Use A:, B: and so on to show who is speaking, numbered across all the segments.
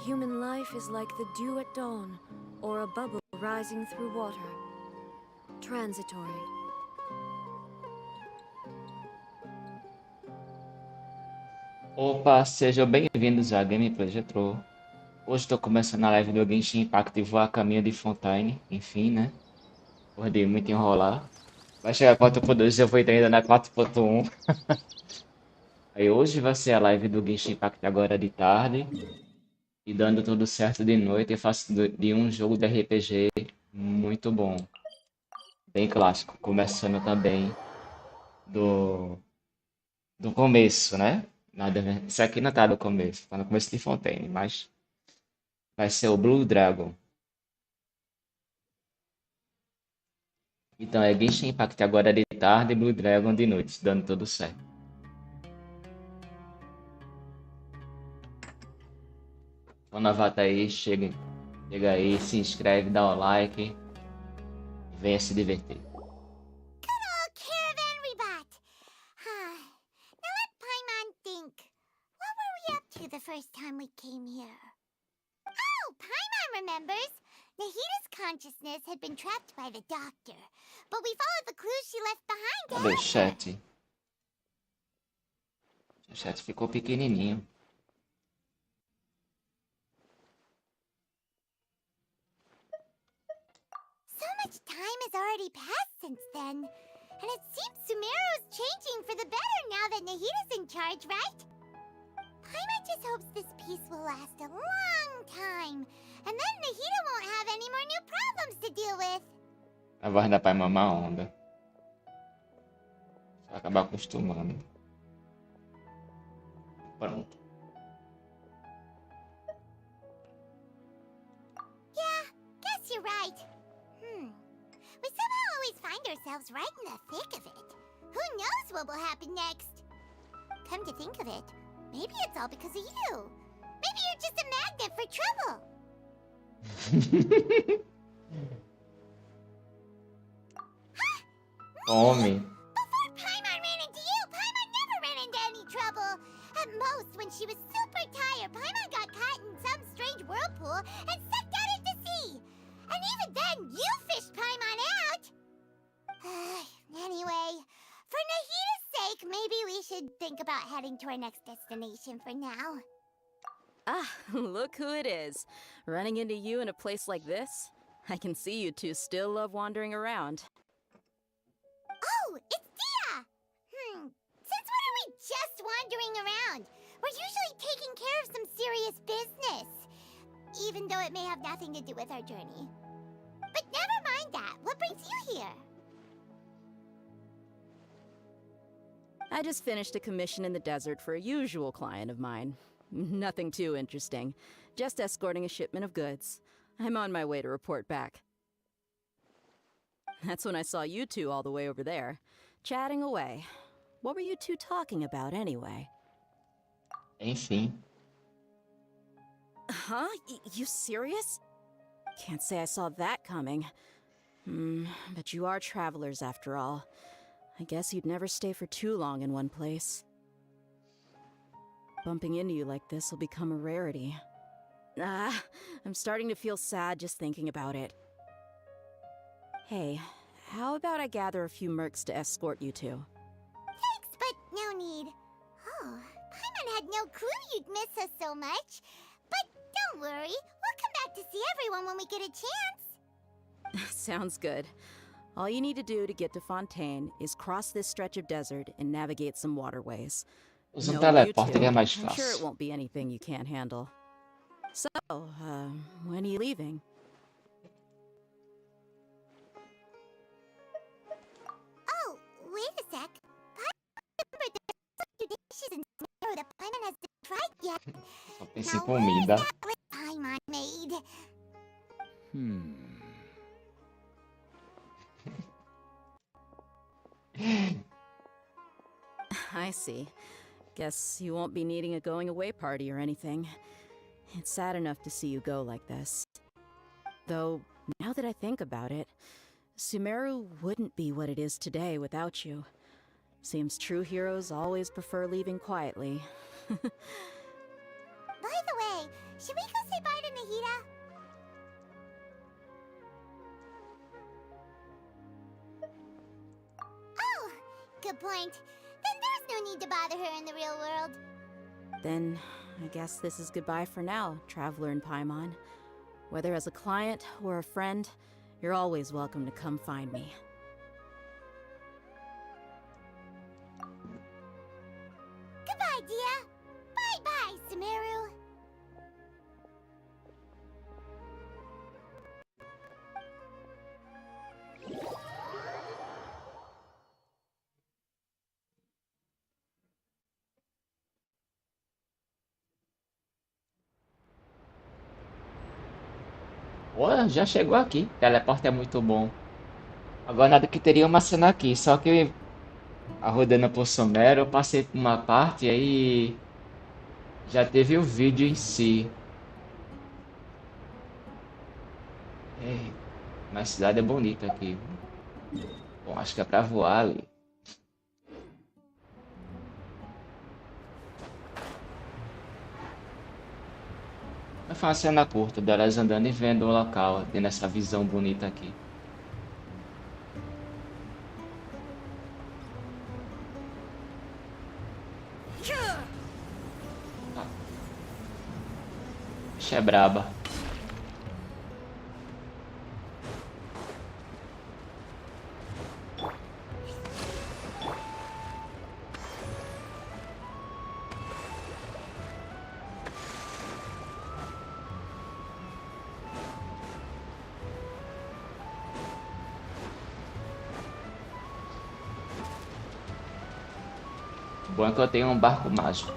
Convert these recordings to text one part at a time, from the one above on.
A: Human life is like the dew at dawn, or a bubble rising through water. Transitory.
B: Opa, sejam bem-vindos a Gameplay Retrô. Hoje estou começando a live do Genshin Impact e vou a caminho de Fontaine, enfim, né? Depois de muito enrolar. Vai chegar a 4.2 e eu vou entrar ainda na 4.1. Aí hoje vai ser a live do Genshin Impact agora de tarde. E dando tudo certo de noite, eu faço de um jogo de RPG muito bom. Bem clássico. Começando também do, do começo, né? Nada, isso aqui não tá no começo, tá no começo de Fontaine, mas vai ser o Blue Dragon. Então é Genshin Impact agora de tarde e Blue Dragon de noite, dando tudo certo. Então novata aí, chega aí, se inscreve, dá o like, venha se divertir.
C: Good caravan rebot! Now let Paimon think. What were we up to the first time we came here? Oh, Paimon remembers! Nahita's consciousness had been trapped by the doctor, but we followed the clues she left behind to
B: Cadê o
C: help her.
B: chat? O chat ficou pequenininho.
C: So much time has already passed since then. And it seems Sumeru's changing for the better now that Nahita's in charge, right? Paimon just hopes this peace will last a long time. And then Nahita won't have any more new problems to deal with.
B: A voz da pai mamar onda. Vai acabar acostumando. Pronto.
C: Yeah, guess you're right. We somehow always find ourselves right in the thick of it. Who knows what will happen next? Come to think of it, maybe it's all because of you. Maybe you're just a magnet for trouble.
B: Come.
C: Before Paimon ran into you, Paimon never ran into any trouble. At most, when she was super tired, Paimon got caught in some strange whirlpool and sucked out into sea. And even then, you fished Paimon out. Anyway, for Nahita's sake, maybe we should think about heading to our next destination for now.
A: Ah, look who it is. Running into you in a place like this? I can see you two still love wandering around.
C: Oh, it's Dia! Since when are we just wandering around? We're usually taking care of some serious business. Even though it may have nothing to do with our journey. But never mind that. What brings you here?
A: I just finished a commission in the desert for a usual client of mine. Nothing too interesting. Just escorting a shipment of goods. I'm on my way to report back. That's when I saw you two all the way over there, chatting away. What were you two talking about anyway?
B: Enfim.
A: Huh? You serious? Can't say I saw that coming. But you are travelers after all. I guess you'd never stay for too long in one place. Bumping into you like this will become a rarity. I'm starting to feel sad just thinking about it. Hey, how about I gather a few mercs to escort you two?
C: Thanks, but no need. Oh, Paimon had no clue you'd miss us so much. But don't worry, we'll come back to see everyone when we get a chance.
A: Sounds good. All you need to do to get to Fontaine is cross this stretch of desert and navigate some waterways.
B: Usa um
A: Knowing you
B: teleporte
A: two,
B: que é mais
A: I'm sure it
B: fácil.
A: won't be anything you can't handle. So, when are you leaving?
C: Oh, wait a sec. Paimon remembered there's some new dishes in Sumeru that Paimon hasn't tried yet.
B: Só pensa em
C: Now where's
B: comida.
C: that list Paimon made?
A: I see. Guess you won't be needing a going away party or anything. It's sad enough to see you go like this. Though, now that I think about it, Sumeru wouldn't be what it is today without you. Seems true heroes always prefer leaving quietly.
C: By the way, Should we go say bye to Nahida? Oh, good point. Then there's no need to bother her in the real world.
A: Then, I guess this is goodbye for now, Traveler in Paimon. Whether as a client or a friend, you're always welcome to come find me.
C: Goodbye, Dia. Bye-bye, Sumeru.
B: Olha, já chegou aqui. Teleporte é muito bom. Agora nada que teria uma cena aqui. Só que a rodando por Somero, eu passei por uma parte e aí já teve o vídeo em si. É, mas a cidade é bonita aqui. Bom, acho que é pra voar ali. Mas foi uma cena curta delas andando e vendo o local, tendo essa visão bonita aqui. Ah. Bicha é braba. Bom é que eu tenho um barco mágico.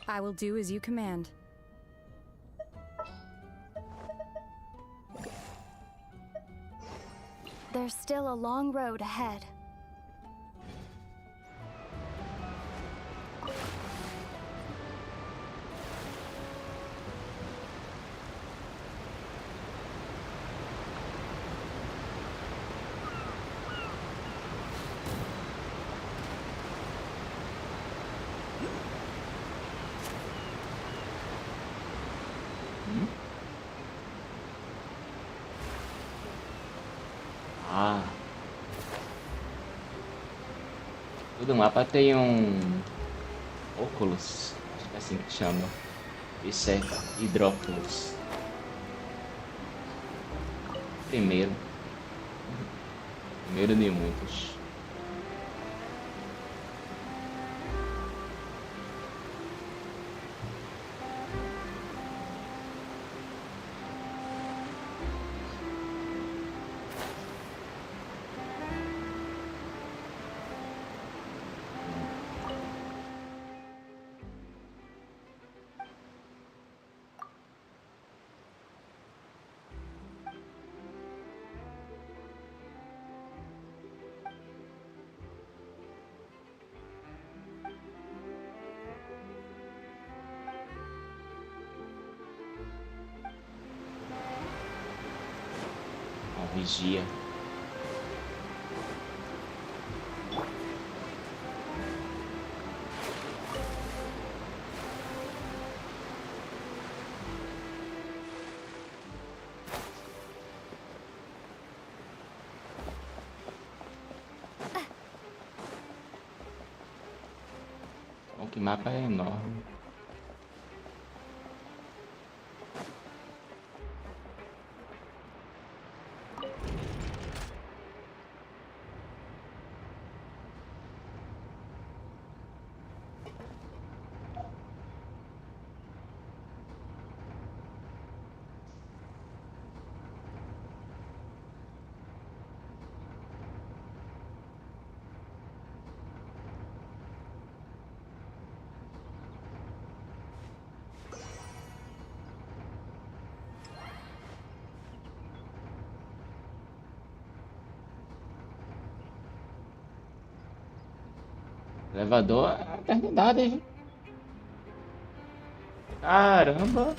D: I will do as you command. There's still a long road ahead.
B: Ah. Todo mapa tem um óculos, acho que é assim que chama. Isso é hidróculos. Primeiro. Primeiro de muitos. Vigia. Bom, que mapa é enorme. Elevador é a eternidade, viu? Caramba!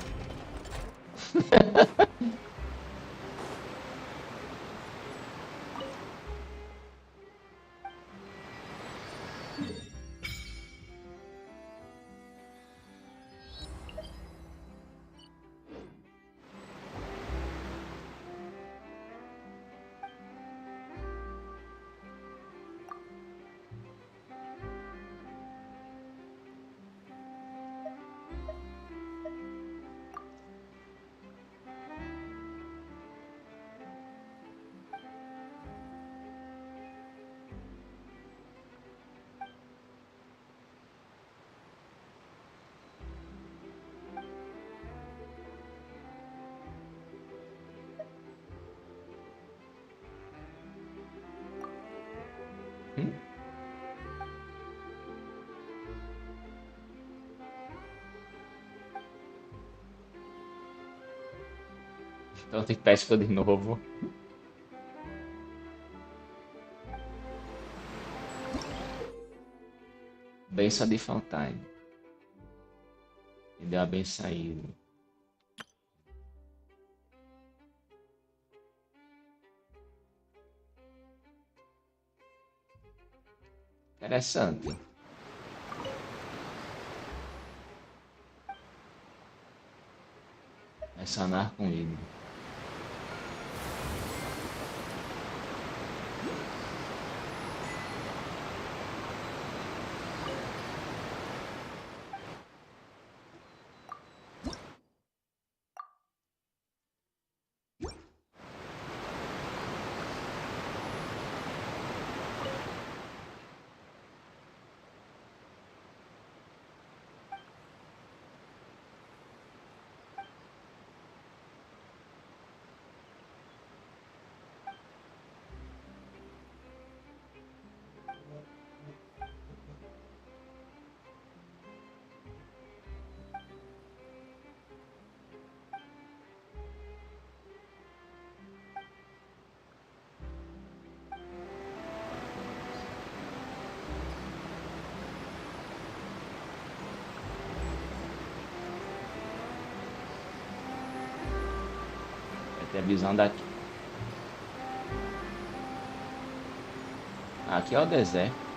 B: Então tem pesca de novo. Benção de Fontaine. Me deu a benção aí. Interessante. É sanar com ele. Tem a visão daqui. Aqui é o deserto.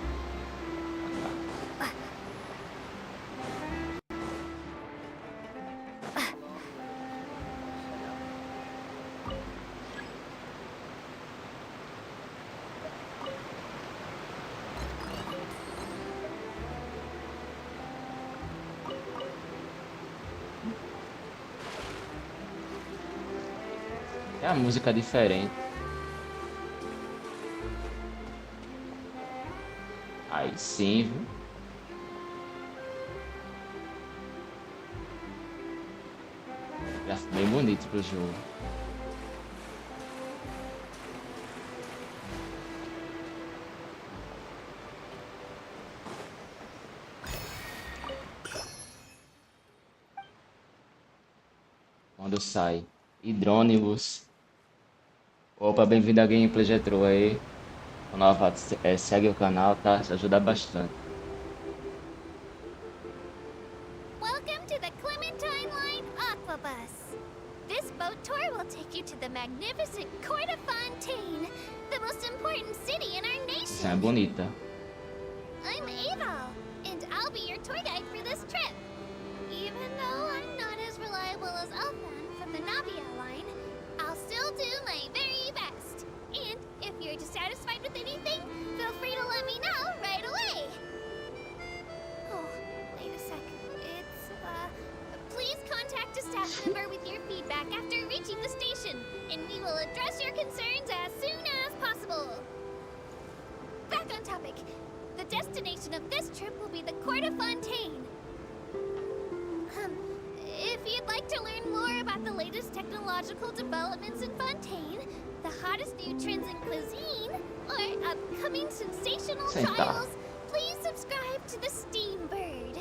B: É a música diferente. Aí sim, viu? Gráfico bem bonito pro jogo. Quando sai hidrônibus. Opa, bem-vindo a Gameplay Retrô aí. O novato, segue o canal, tá? Isso ajuda bastante.
C: Welcome to the Clementine Line Aquabus. This boat tour will take you to the magnificent court of Fontaine, the most important city in our
B: Isso é
C: nation.
B: bonita.
C: I'm Ava, and I'll be your tour guide for this trip. Even though I'm not as reliable as Elfan from the Navia line, I'll still do my very best. And if you're dissatisfied with anything, feel free to let me know right away. Oh, wait a sec. It's, please contact a staff member with your feedback after reaching the station, and we will address your concerns as soon as possible. Back on topic. The destination of this trip will be the Court of Fontaine. If you'd like to learn more about the latest technological developments in Fontaine, the hottest new trends in cuisine, or upcoming sensational
B: Senta.
C: trials, please subscribe to the Steambird.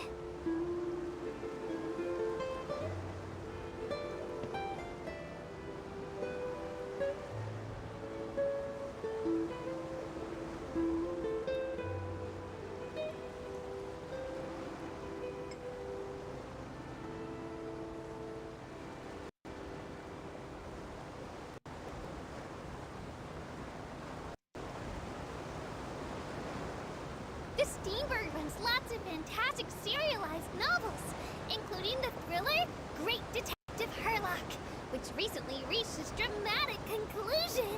C: Steenberg runs lots of fantastic serialized novels, including the thriller Great Detective Herlock, which recently reached its dramatic conclusion.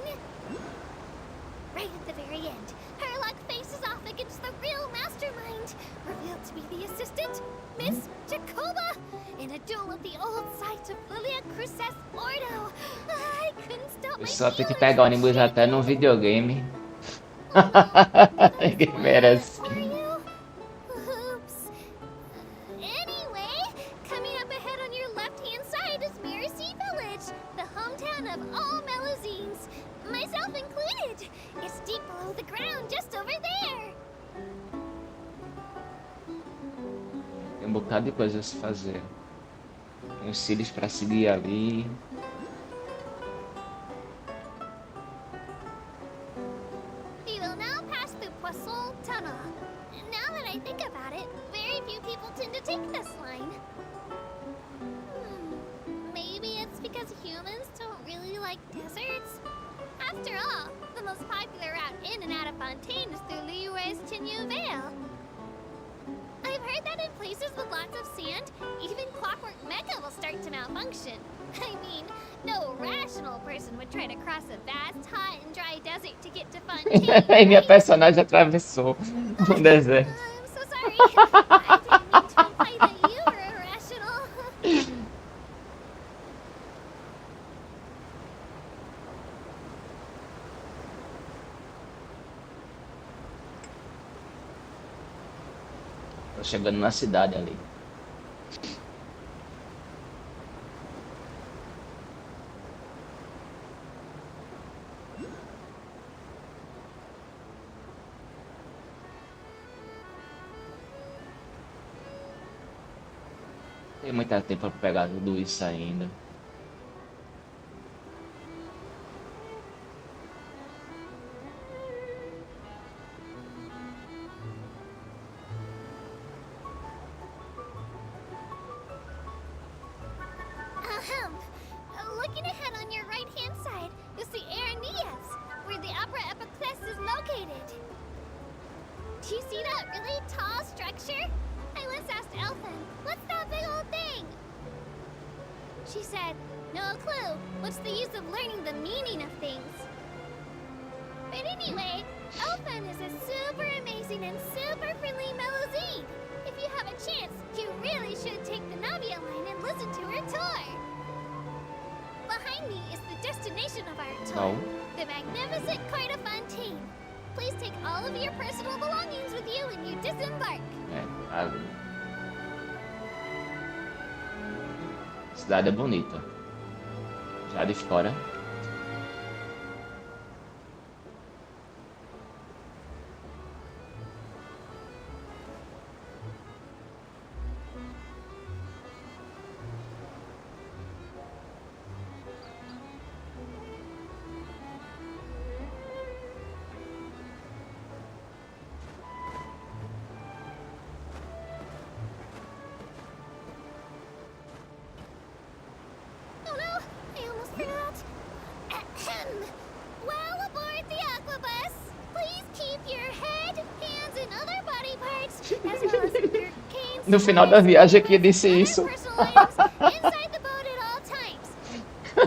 C: Right at the very end, Herlock faces off against the real mastermind, revealed to be the assistant, Miss Jacoba, in a duel at the old site of Lilia Cruces Ordo. I couldn't stop my
B: Só tem que
C: feelings
B: pegar o
C: from
B: ônibus até num
C: shaking.
B: videogame.
C: Oh no, did I
B: Ninguém
C: spoil that
B: merece.
C: for you? Oops. Anyway, coming up ahead on your left-hand side is Miracy Village, the hometown of all Melusines, myself included. It's deep below the ground, just over there.
B: Tem um bocado de coisa a se fazer. Tem os cílios pra seguir ali.
C: We will now pass through Poisson Tunnel. Now that I think about it, very few people tend to take this line. Maybe it's because humans don't really like deserts? After all, the most popular route in and out of Fontaine is through Liyue's Tinyu Vale. I've heard that in places with lots of sand, even Clockwork Mecca will start to malfunction. I mean, no rational person would try to cross a vast, hot, and dry desert to get to Fontaine.
B: E minha
C: Right?
B: personagem atravessou um deserto.
C: I'm so sorry. I didn't mean to imply that you were irrational.
B: Tô chegando na cidade ali. Tem muito tempo pra pegar tudo isso ainda.
C: Looking ahead on your right-hand side, you'll see Aranias, where the Opera Epiclese is located. Do you see that really tall structure? I once asked Elfin, what's that big old thing? She said, no clue. What's the use of learning the meaning of things? But anyway, Elfin is a super amazing and super friendly Melusine. If you have a chance, you really should take the Navia line and listen to her tour. Behind me is the destination of our tour, the magnificent Court of Fontaine. Please take all of your personal belongings with you when you disembark.
B: A cidade é bonita. Já de fora.
C: Oh no, I almost forgot. Ahem. While aboard the Aquabus, please keep your head, hands, and other body parts, as well as your canes,
B: No final da viagem aqui disse
C: other
B: isso.
C: personal items inside the boat at all times. The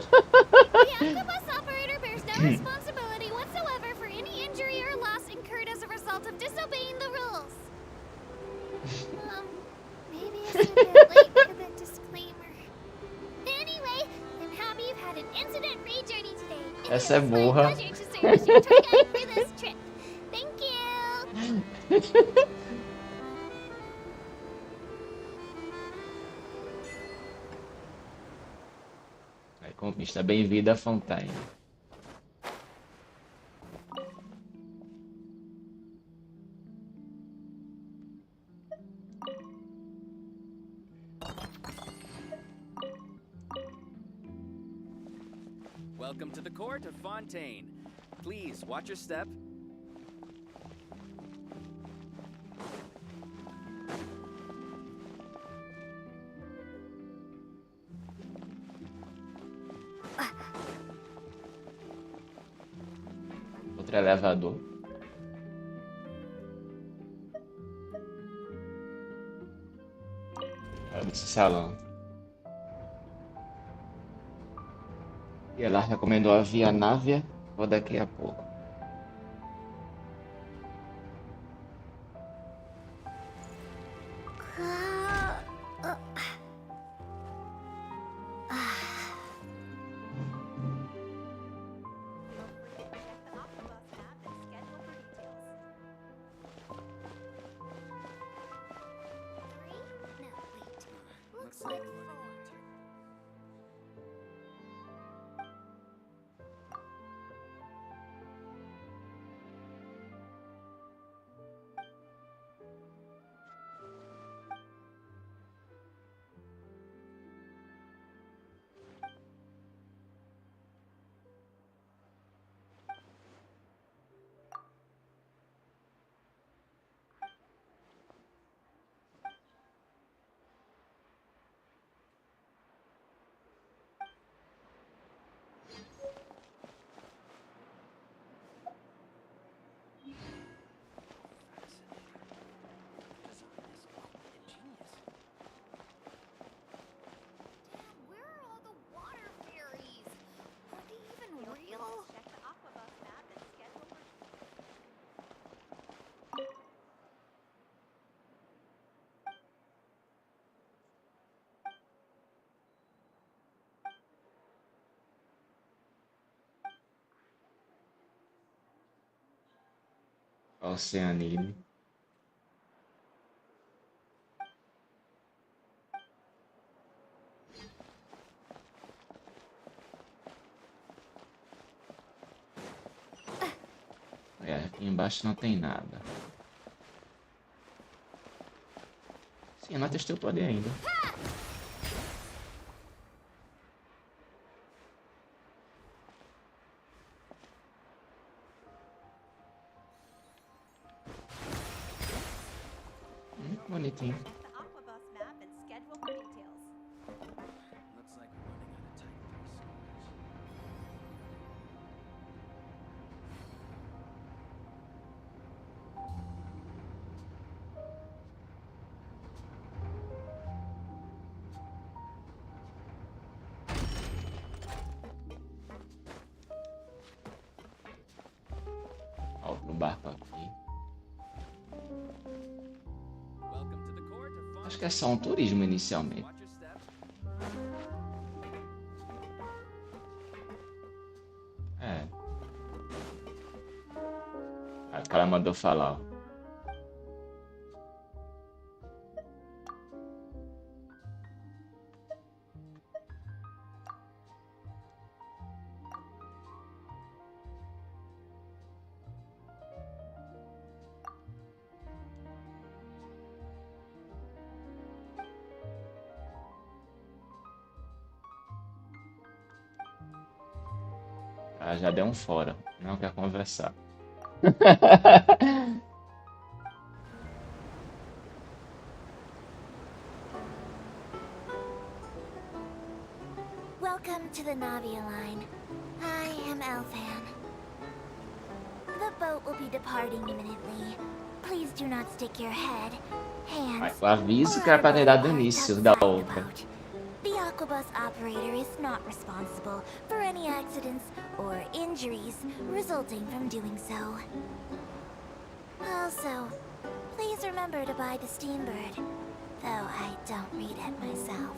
C: Aquabus operator bears no responsibility whatsoever for any injury or loss incurred as a result of disobeying the rules. Maybe it's a bit late for the disclaimer. Anyway, I'm happy you've had an incident-free journey today. It
B: Essa é
C: is my
B: burra.
C: pleasure to serve as your tour guide for this trip. Thank you.
B: Aí, conquista. Bem-vindo a Fontaine.
E: Welcome to the court of Fontaine. Please watch your step.
B: Outro elevador. Desse salão. E ela recomendou a Via Návia. Vou daqui a pouco.
E: Looks like
C: Where are all the water fairies? Are they even real? Check the Aquabus map and schedule for...
B: Oceanime. É, aqui embaixo não tem nada. Sim, eu não testei o poder ainda. Bonitinho.
C: Check the Aquabus map and schedule for details.
E: looks like we're running out of time pretty soon.
B: Ó, no barco aqui.
E: Welcome to the court of Fontaine.
B: Acho que é só um turismo inicialmente.
E: Watch your step.
B: É. A cara mandou falar, ó. Ah, já deu um fora. Não quer conversar.
C: Welcome to the Navia line. I am Elfan. The boat will be departing imminently. Please do not stick your head, hands,
B: O aviso
C: or
B: que era pra ter
C: other
B: dado
C: parts
B: início da
C: outside the
B: outra.
C: boat. The Aquabus operator is not responsible for any accidents or injuries resulting from doing so. Also, please remember to buy the Steambird, though I don't read it myself.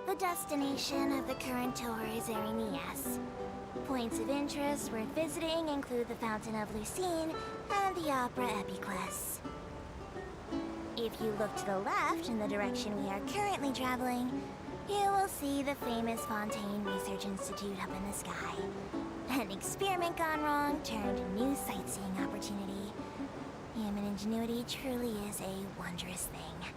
C: The destination of the current tour is Erinias. Points of interest worth visiting include the Fountain of Lucine and the Opera Epiclese. If you look to the left in the direction we are currently traveling, you will see the famous Fontaine Research Institute up in the sky. An experiment gone wrong turned a new sightseeing opportunity. Human ingenuity truly is a wondrous thing.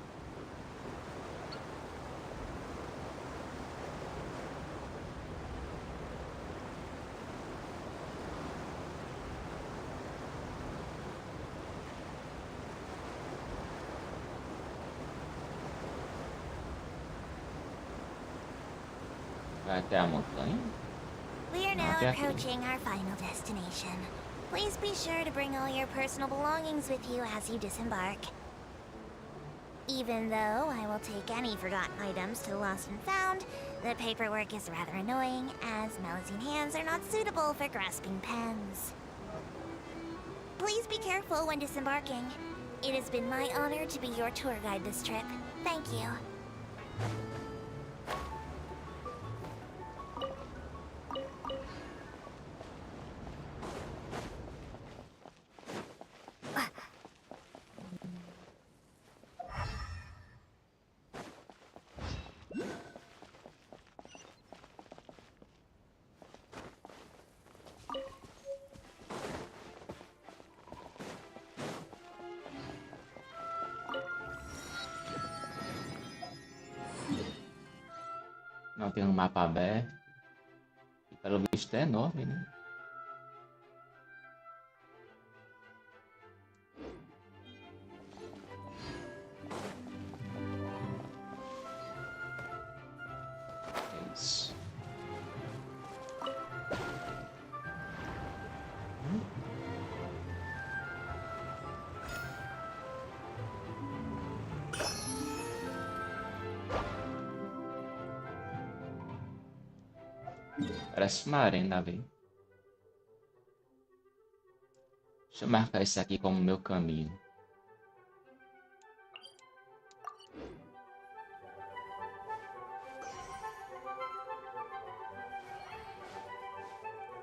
B: Vai até a montanha?
C: We are now
B: Okay.
C: approaching our final destination. Please be sure to bring all your personal belongings with you as you disembark. Even though I will take any forgotten items to Lost and Found, the paperwork is rather annoying, as mousing hands are not suitable for grasping pens. Please be careful when disembarking. It has been my honor to be your tour guide this trip. Thank you.
B: Não tem um mapa aberto. E pelo visto é enorme, né? É isso. Parece uma arena ali. Deixa eu marcar isso aqui como meu caminho.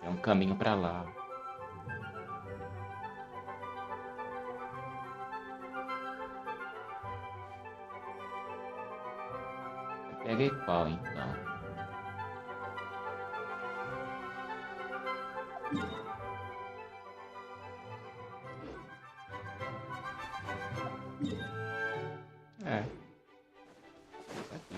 B: Tem um caminho pra lá. Eu peguei qual então? É. Isso aqui.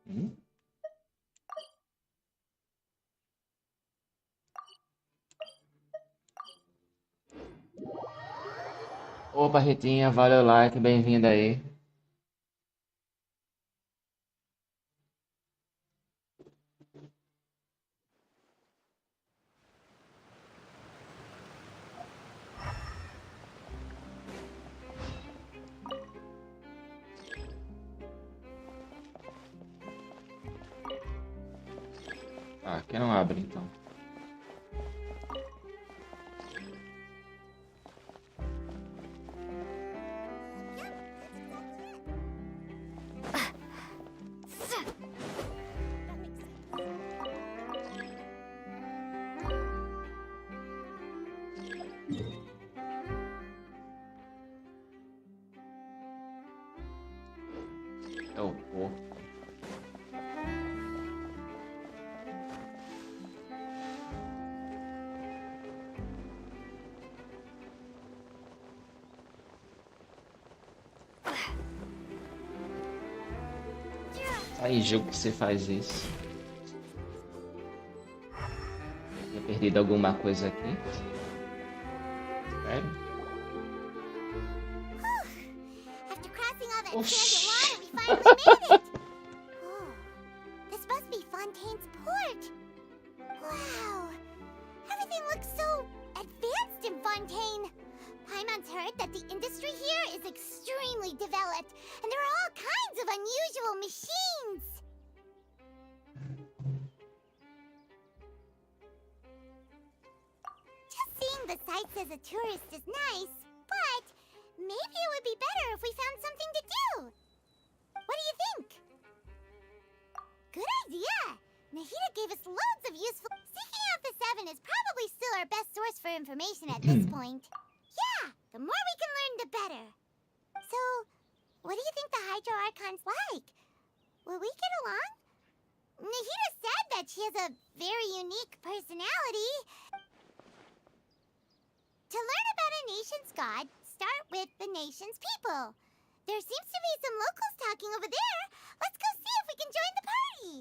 B: Hum? Opa, Ritinha, valeu o like, bem-vinda aí. Ah, aqui não abre então. É o porco. Aí, jogo que você faz isso. Tinha perdido alguma coisa aqui? Sério?
C: After crossing all that
B: Oxi.
C: transit water, we finally made it! Oh, this must be Fontaine's port. Wow, everything looks so advanced in Fontaine. Paimon's heard that the industry here is extremely developed, and there are all kinds of unusual machines. Just seeing the sights as a tourist is nice, but maybe it would be better if we found something to do. What do you think? Good idea! Nahida gave us loads of useful... Seeking out the Seven is probably still our best source for information at this point. Yeah, the more we can learn, the better. So, what do you think the Hydro Archon's like? Will we get along? Nahida said that she has a very unique personality. To learn thought start with the nation's people. There seems to be some locals talking over there. Let's go see if we can join the party.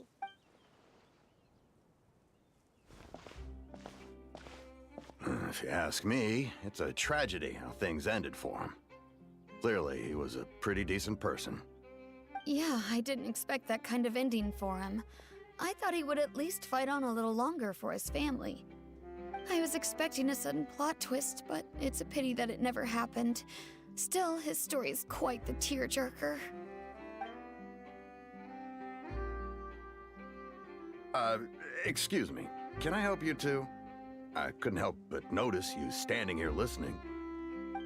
F: If you ask me, it's a tragedy how things ended for him. Clearly, he was a pretty decent person.
D: Yeah, I didn't expect that kind of ending for him. I thought he would at least fight on a little longer for his family. I was expecting a sudden plot twist, but it's a pity that it never happened. Still, his story is quite the tearjerker.
F: Excuse me. Can I help you too? I couldn't help but notice you standing here listening.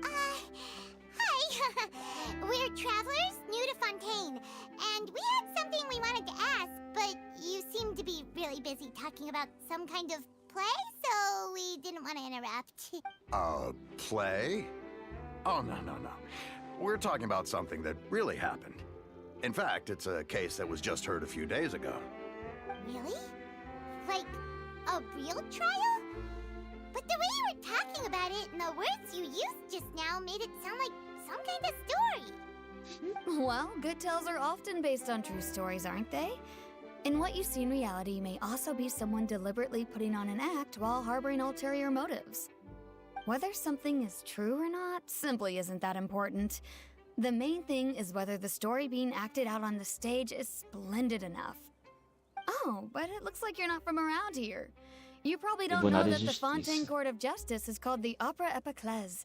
C: Hi. We're travelers new to Fontaine, and we had something we wanted to ask, but you seem to be really busy talking about some kind of play, so we didn't want to interrupt.
F: Play? Oh, no. We're talking about something that really happened. In fact, it's a case that was just heard a few days ago.
C: Really? Like, a real trial? But the way you were talking about it and the words you used just now made it sound like some kind of story.
D: Well, good tales are often based on true stories, aren't they? And what you see in reality may also be someone deliberately putting on an act while harboring ulterior motives. Whether something is true or not simply isn't that important. The main thing is whether the story being acted out on the stage is splendid enough. Oh, but it looks like you're not from around here. You probably don't know that the Fontaine Court of Justice is called the Opera Epiclese,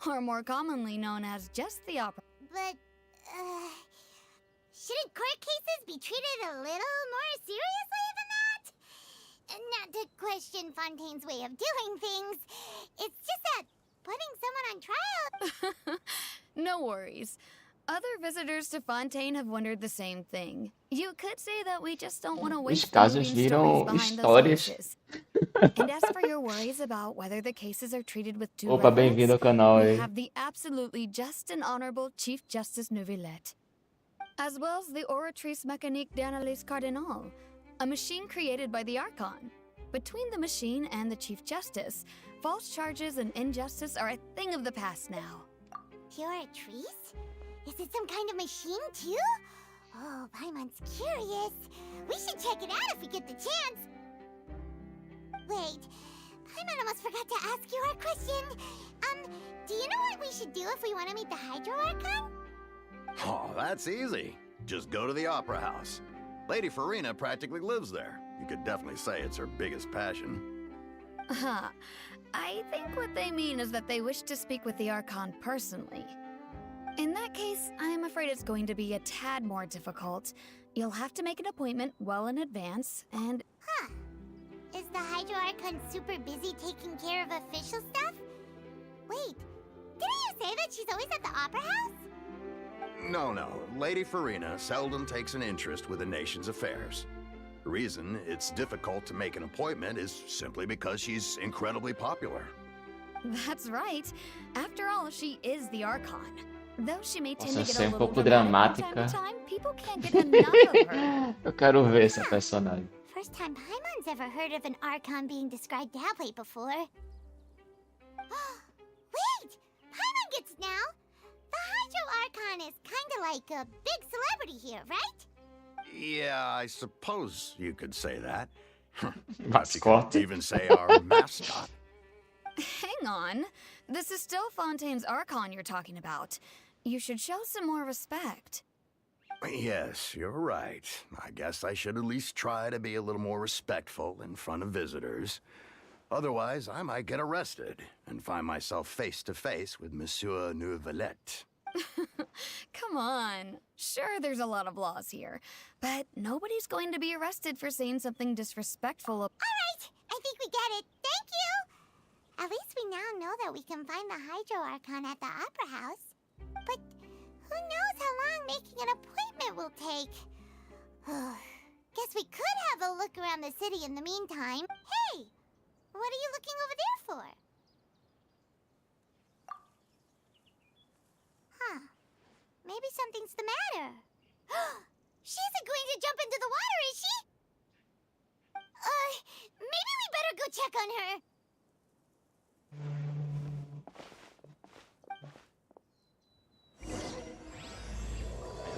D: or more commonly known as just the Opera.
C: But, shouldn't court cases be treated a little more seriously than that? Not to question Fontaine's way of doing things. It's just that putting someone on trial...
D: No worries. Other visitors to Fontaine have wondered the same thing. You could say that we just don't want to waste the moving stories behind those horses. And as for your worries about whether the cases are treated with due
B: Opa, bem-vindo ao canal
D: we
B: aí.
D: have the absolutely just and honorable Chief Justice Neuvillette, as well as the Oratrice Mécanique d'Analyse Cardinal, a machine created by the Archon. Between the machine and the Chief Justice, false charges and injustice are a thing of the past now.
C: Oratrice? Is it some kind of machine, too? Oh, Paimon's curious. We should check it out if we get the chance. Wait, Paimon almost forgot to ask you our question. Do you know what we should do if we want to meet the Hydro Archon?
F: Oh, that's easy. Just go to the Opera House. Lady Farina practically lives there. You could definitely say it's her biggest passion.
D: I think what they mean is that they wish to speak with the Archon personally. In that case, I'm afraid it's going to be a tad more difficult. You'll have to make an appointment well in advance, and...
C: Huh. Is the Hydro Archon super busy taking care of official stuff? Wait, didn't you say that she's always at the Opera House?
F: No. Lady Farina seldom takes an interest with the nation's affairs. The reason it's difficult to make an appointment is simply because she's incredibly popular.
D: That's right. After all, she is the Archon. Though she may tend
B: Nossa,
D: to
B: essa é
D: get a
B: um
D: little
B: pouco
D: dramatic from time
B: dramática.
D: to time, people can't get enough of her.
B: Eu quero ver essa personagem.
C: First time Paimon's ever heard of an Archon being described that way before. Wait! Paimon gets now! The Hydro Archon is kinda like a big celebrity here, right?
F: Yeah, I suppose you could say that.
B: Mascote.
F: You could even say our mascot.
D: Hang on. This is still Fontaine's Archon you're talking about. You should show some more respect.
F: Yes, you're right. I guess I should at least try to be a little more respectful in front of visitors. Otherwise, I might get arrested and find myself face to face with Monsieur Neuvillette.
D: Come on. Sure, there's a lot of laws here, but nobody's going to be arrested for saying something disrespectful.
C: Alright, I think we get it. Thank you! At least we now know that we can find the Hydro Archon at the Opera House. But who knows how long making an appointment will take? Guess we could have a look around the city in the meantime. Hey! What are you looking over there for? Huh. Maybe something's the matter. She isn't going to jump into the water, is she? Maybe we better go check on her.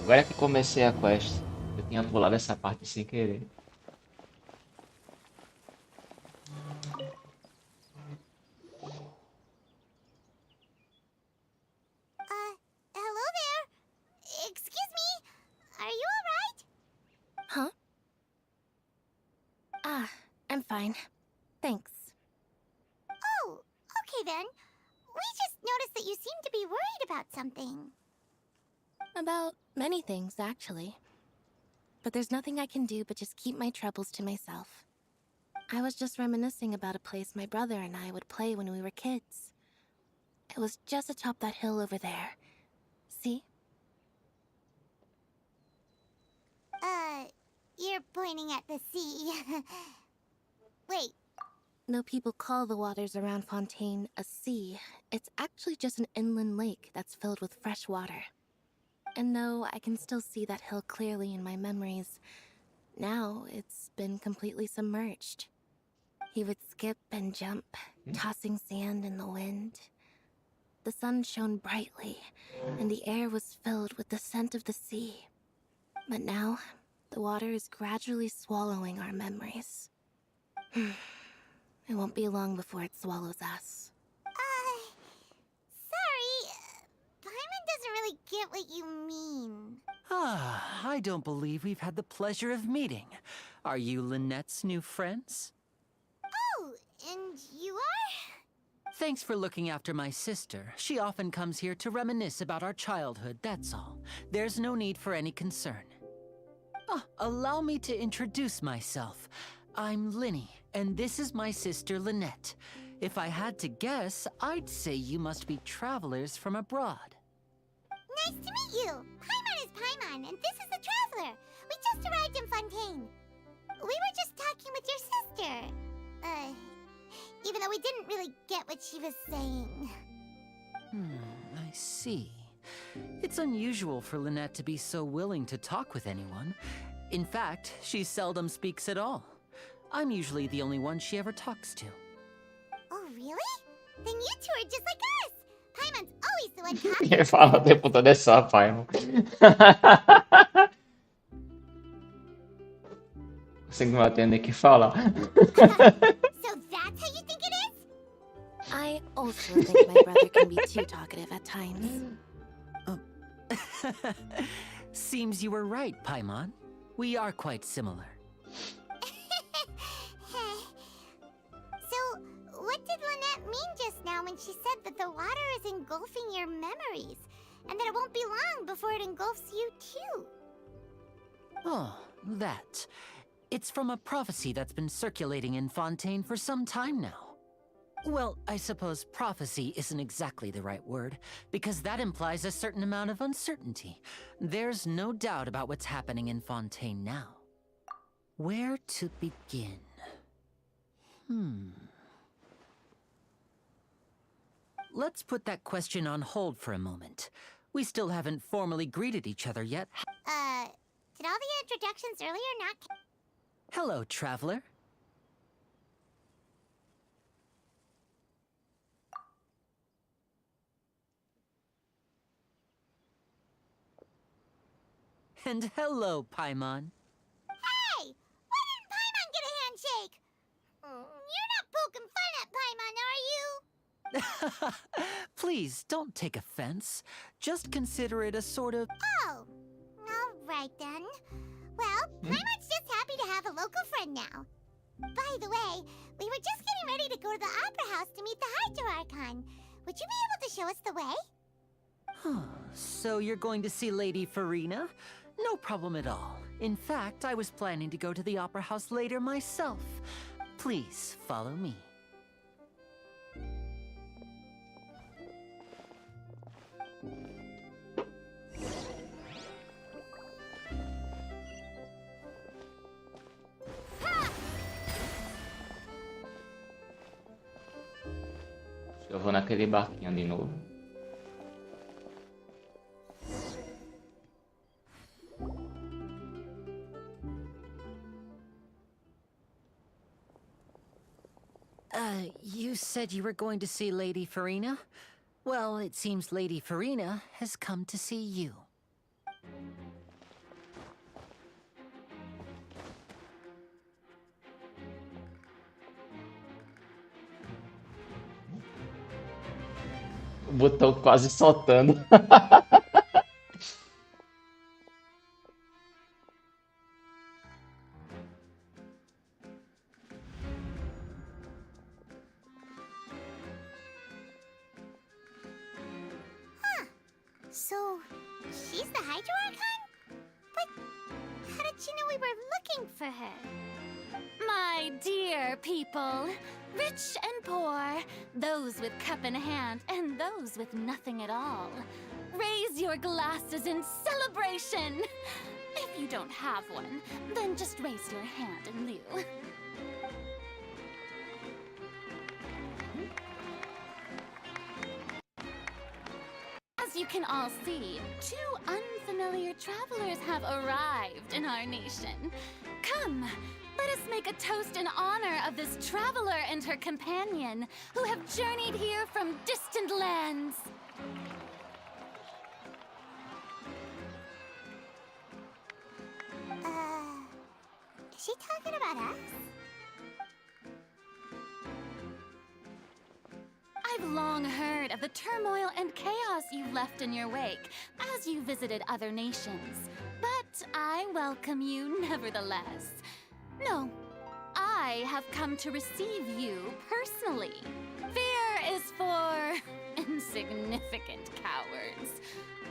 B: Agora que comecei a quest, eu tinha pulado essa parte sem querer.
C: Hello there. Excuse me. Are you alright?
G: Huh? Ah, I'm fine. Thanks.
C: Oh, okay then. We just noticed that you seem to be worried about something.
G: About many things, actually. But there's nothing I can do but just keep my troubles to myself. I was just reminiscing about a place my brother and I would play when we were kids. It was just atop that hill over there. See?
C: You're pointing at the sea. Wait,
G: No people call the waters around Fontaine a sea. It's actually just an inland lake that's filled with fresh water. And no, I can still see that hill clearly in my memories. Now it's been completely submerged. He would skip and jump, tossing sand in the wind. The sun shone brightly, and the air was filled with the scent of the sea. But now, the water is gradually swallowing our memories. It won't be long before it swallows us.
C: sorry. Paimon doesn't really get what you mean.
H: I don't believe we've had the pleasure of meeting. Are you Lynette's new friends?
C: Oh, and you are?
H: Thanks for looking after my sister. She often comes here to reminisce about our childhood, that's all. There's no need for any concern. Allow me to introduce myself. I'm Linny, and this is my sister Lynette. If I had to guess, I'd say you must be travelers from abroad.
C: Nice to meet you. Paimon is Paimon, and this is the Traveler. We just arrived in Fontaine. We were just talking with your sister. Even though we didn't really get what she was saying.
H: I see. It's unusual for Lynette to be so willing to talk with anyone. In fact, she seldom speaks at all. I'm usually the only one she ever talks to.
C: Oh, really? Then you two are just like us. Paimon's always the one talking.
B: Ele fala o tempo todo é só, pai, mano. Você que não atende que fala.
C: So that's how you think it is?
G: I also think my brother can be too talkative at times.
H: Seems you were right, Paimon. We are quite similar.
C: So, what did Lynette mean just now when she said that the water is engulfing your memories, and that it won't be long before it engulfs you too?
H: Oh, that. It's from a prophecy that's been circulating in Fontaine for some time now. Well, I suppose prophecy isn't exactly the right word, because that implies a certain amount of uncertainty. There's no doubt about what's happening in Fontaine now. Where to begin? Let's put that question on hold for a moment. We still haven't formally greeted each other yet.
C: Did all the introductions earlier not...
H: Hello, traveler. And hello, Paimon.
C: Hey! Why didn't Paimon get a handshake? You're not poking fun at Paimon, are you?
H: Please, don't take offense. Just consider it a sort of...
C: Oh, alright then. Well, Paimon's just happy to have a local friend now. By the way, we were just getting ready to go to the Opera House to meet the Hydro Archon. Would you be able to show us the way?
H: So you're going to see Lady Farina? No problem at all. In fact, I was planning to go to the Opera House later myself. Please, follow me.
B: Eu vou naquele barquinho de novo.
H: You said you were going to see Lady Farina? Well, it seems Lady Farina has come to see you.
B: O botão quase soltando.
C: So, she's the Hydro Archon? But how did she know we were looking for her?
D: My dear people, rich and poor, those with cup in hand and those with nothing at all, raise your glasses in celebration. If you don't have one, then just raise your hand in lieu. As you can all see, two unfamiliar travelers have arrived in our nation. Come, let us make a toast in honor of this traveler and her companion who have journeyed here from distant lands.
C: Is she talking about us?
D: I've long heard of the turmoil and chaos you've left in your wake as you visited other nations, but I welcome you nevertheless. No, I have come to receive you personally. Fear is for insignificant cowards.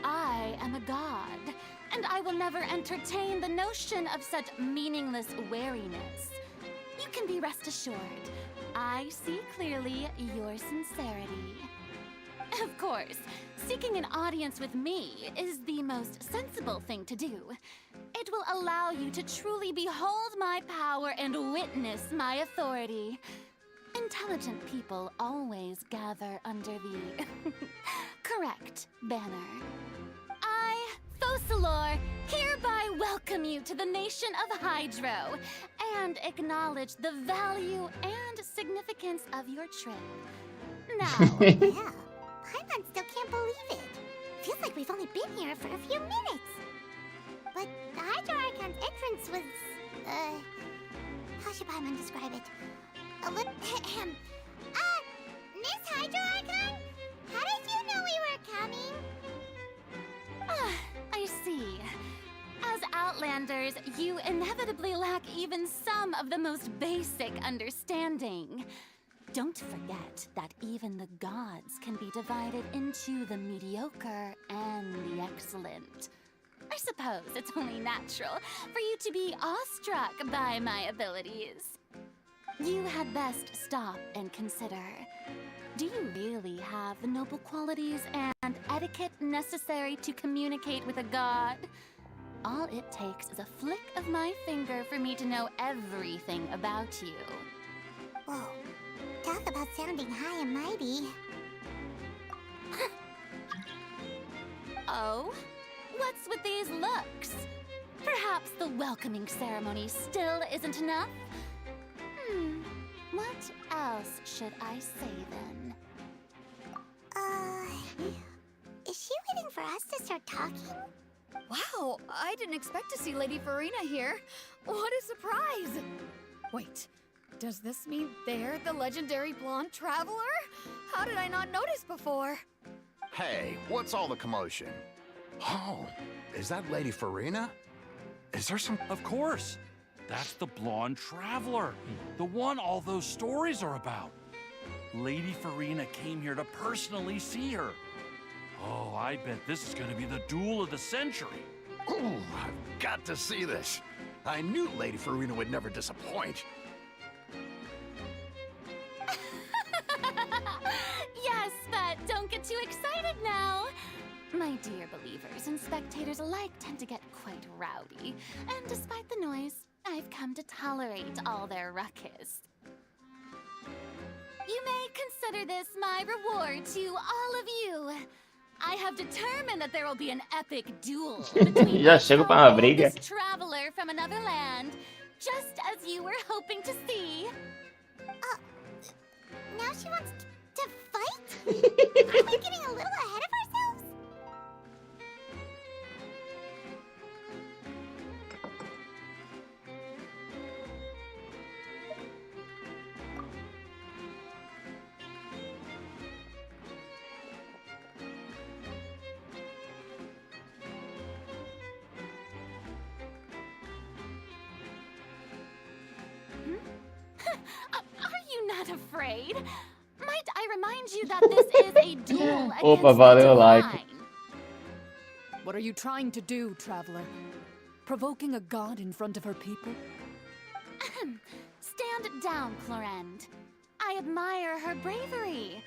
D: I am a god, and I will never entertain the notion of such meaningless wariness. You can be rest assured, I see clearly your sincerity. Of course, seeking an audience with me is the most sensible thing to do. It will allow you to truly behold my power and witness my authority. Intelligent people always gather under the correct banner. I, Focalor, hereby welcome you to the nation of Hydro and acknowledge the value and significance of your trip. Now,
C: Yeah, Paimon still can't believe it. Feels like we've only been here for a few minutes. But the Hydro Archon's entrance was, how should Paimon describe it? A little, Miss Hydro Archon? How did you know we were coming?
D: I see. As Outlanders, you inevitably lack even some of the most basic understanding. Don't forget that even the gods can be divided into the mediocre and the excellent. I suppose it's only natural for you to be awestruck by my abilities. You had best stop and consider. Do you really have the noble qualities and etiquette necessary to communicate with a god? All it takes is a flick of my finger for me to know everything about you.
C: Whoa, talk about sounding high and mighty.
D: Oh? What's with these looks? Perhaps the welcoming ceremony still isn't enough? What else should I say then?
C: Is she waiting for us to start talking?
I: Wow, I didn't expect to see Lady Farina here. What a surprise! Wait, does this mean they're the legendary blonde traveler? How did I not notice before?
F: Hey, what's all the commotion? Oh, is that Lady Farina? Is there some...
J: Of course. That's the blonde traveler. The one all those stories are about. Lady Farina came here to personally see her. Oh, I bet this is gonna be the duel of the century.
F: Ooh, I've got to see this. I knew Lady Farina would never disappoint.
D: Yes, but don't get too excited now. My dear believers and spectators alike tend to get quite rowdy, and despite the noise, I've come to tolerate all their ruckus. You may consider this my reward to all of you. I have determined that there will be an epic duel between
B: Já chego pra uma briga.
D: this traveler from another land, just as you were hoping to see.
C: Now she wants to fight? Are we getting a little ahead of ourselves?
I: afraid. Might I remind you that this is a duel against
B: Opa,
I: the
B: valeu o like.
I: divine.
K: What are you trying to do, traveler? Provoking a god in front of her people?
I: Stand down, Clorend. I admire her bravery.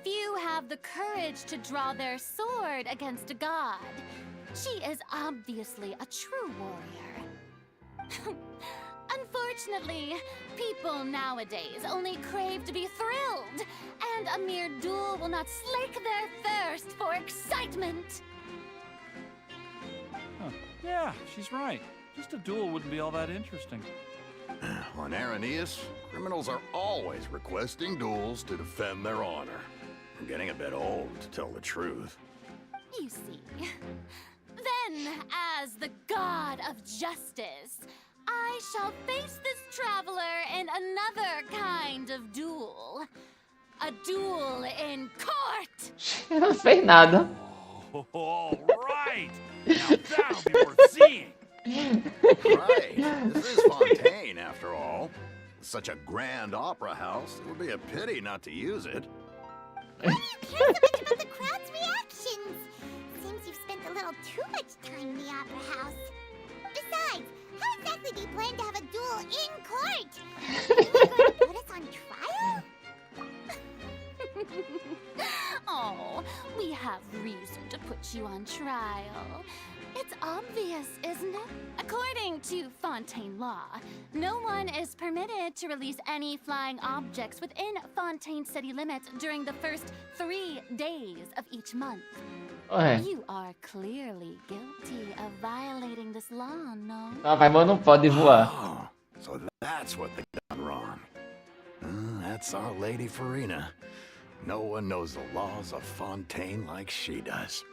I: Few have the courage to draw their sword against a god. She is obviously a true warrior. Unfortunately, people nowadays only crave to be thrilled, and a mere duel will not slake their thirst for excitement.
J: Huh. Yeah, she's right. Just a duel wouldn't be all that interesting.
F: On Araneus, criminals are always requesting duels to defend their honor. I'm getting a bit old, to tell the truth.
I: You see. Then, as the god of justice, I shall face this traveler in another kind of duel. A duel in court!
B: Não fez nada.
J: Oh, all right. Now that'll be worth seeing.
F: Right. This is Fontaine, after all. Such a grand opera house, it would be a pity not to use it.
C: Why do you care so much about the crowd's reactions? Seems you've spent a little too much time in the opera house. Besides, how exactly do you plan to have a duel in court? Are you going to put us on trial?
I: Oh, we have reason to put you on trial. It's obvious, isn't it? According to Fontaine law, no one is permitted to release any flying objects within Fontaine city limits during the first 3 days of each month.
B: Ué,
I: You are clearly guilty of violating this law, no?
B: a Paimon não pode voar.
F: Oh, so that's what they done wrong. That's our Lady Farina. No one knows the laws of Fontaine like she does.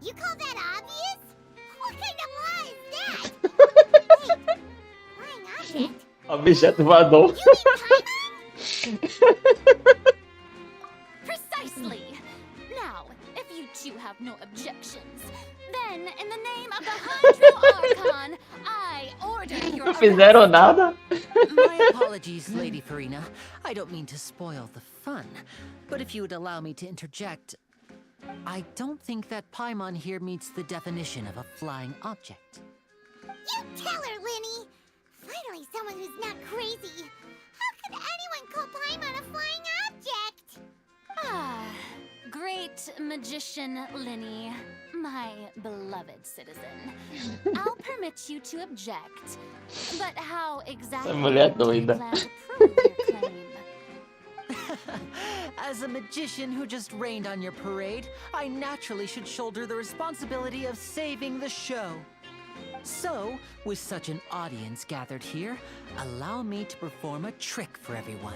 C: You call that obvious? What kind of law is that? Wait, flying object?
B: Objeto voador.
C: You mean
I: Precisely! Now, if you two have no objections, then in the name of the Hydro Archon, I order your
B: Não fizeram nada.
H: My apologies, Lady Farina. I don't mean to spoil the fun, but if you would allow me to interject, I don't think that Paimon here meets the definition of a flying object.
C: You tell her, Linny! Finally, someone who's not crazy. How could anyone call Paimon a flying object?
I: Ah, great magician Linny, my beloved citizen. I'll permit you to object, but how exactly
B: mulher
I: do you
B: doida.
I: plan to prove your claim?
H: As a magician who just rained on your parade, I naturally should shoulder the responsibility of saving the show. So, with such an audience gathered here, allow me to perform a trick for everyone.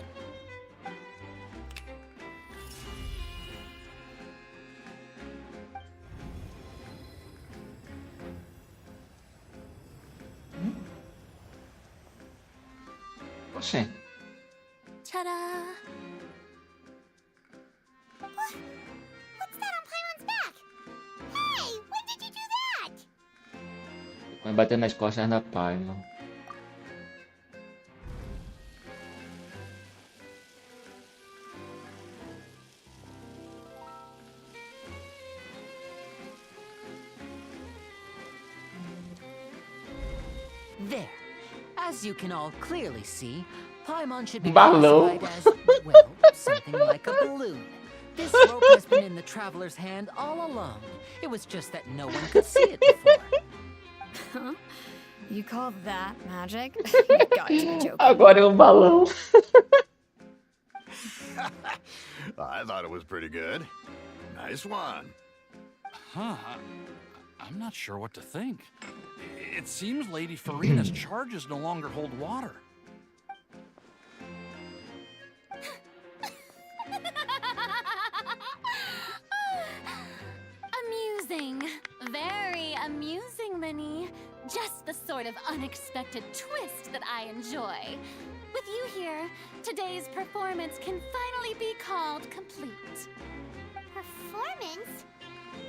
B: Oxê.
I: Ta-da!
C: What's that on Paimon's back? Hey, when did you do that?
B: Vai bater nas costas da Paimon.
H: There. As you can all clearly see, Paimon should be
B: Balloon.
H: classified as, well, something like a balloon. This rope has been in the traveler's hand all along. It was just that no one could see it before.
D: Huh? You call that magic? You've got to be joking.
B: Agora é um balão.
F: I thought it was pretty good. Nice one.
J: Huh. I'm not sure what to think. It seems Lady Farina's charges no longer hold water.
I: Amusing. Very amusing, Linny. Just the sort of unexpected twist that I enjoy. With you here, today's performance can finally be called complete.
C: Performance?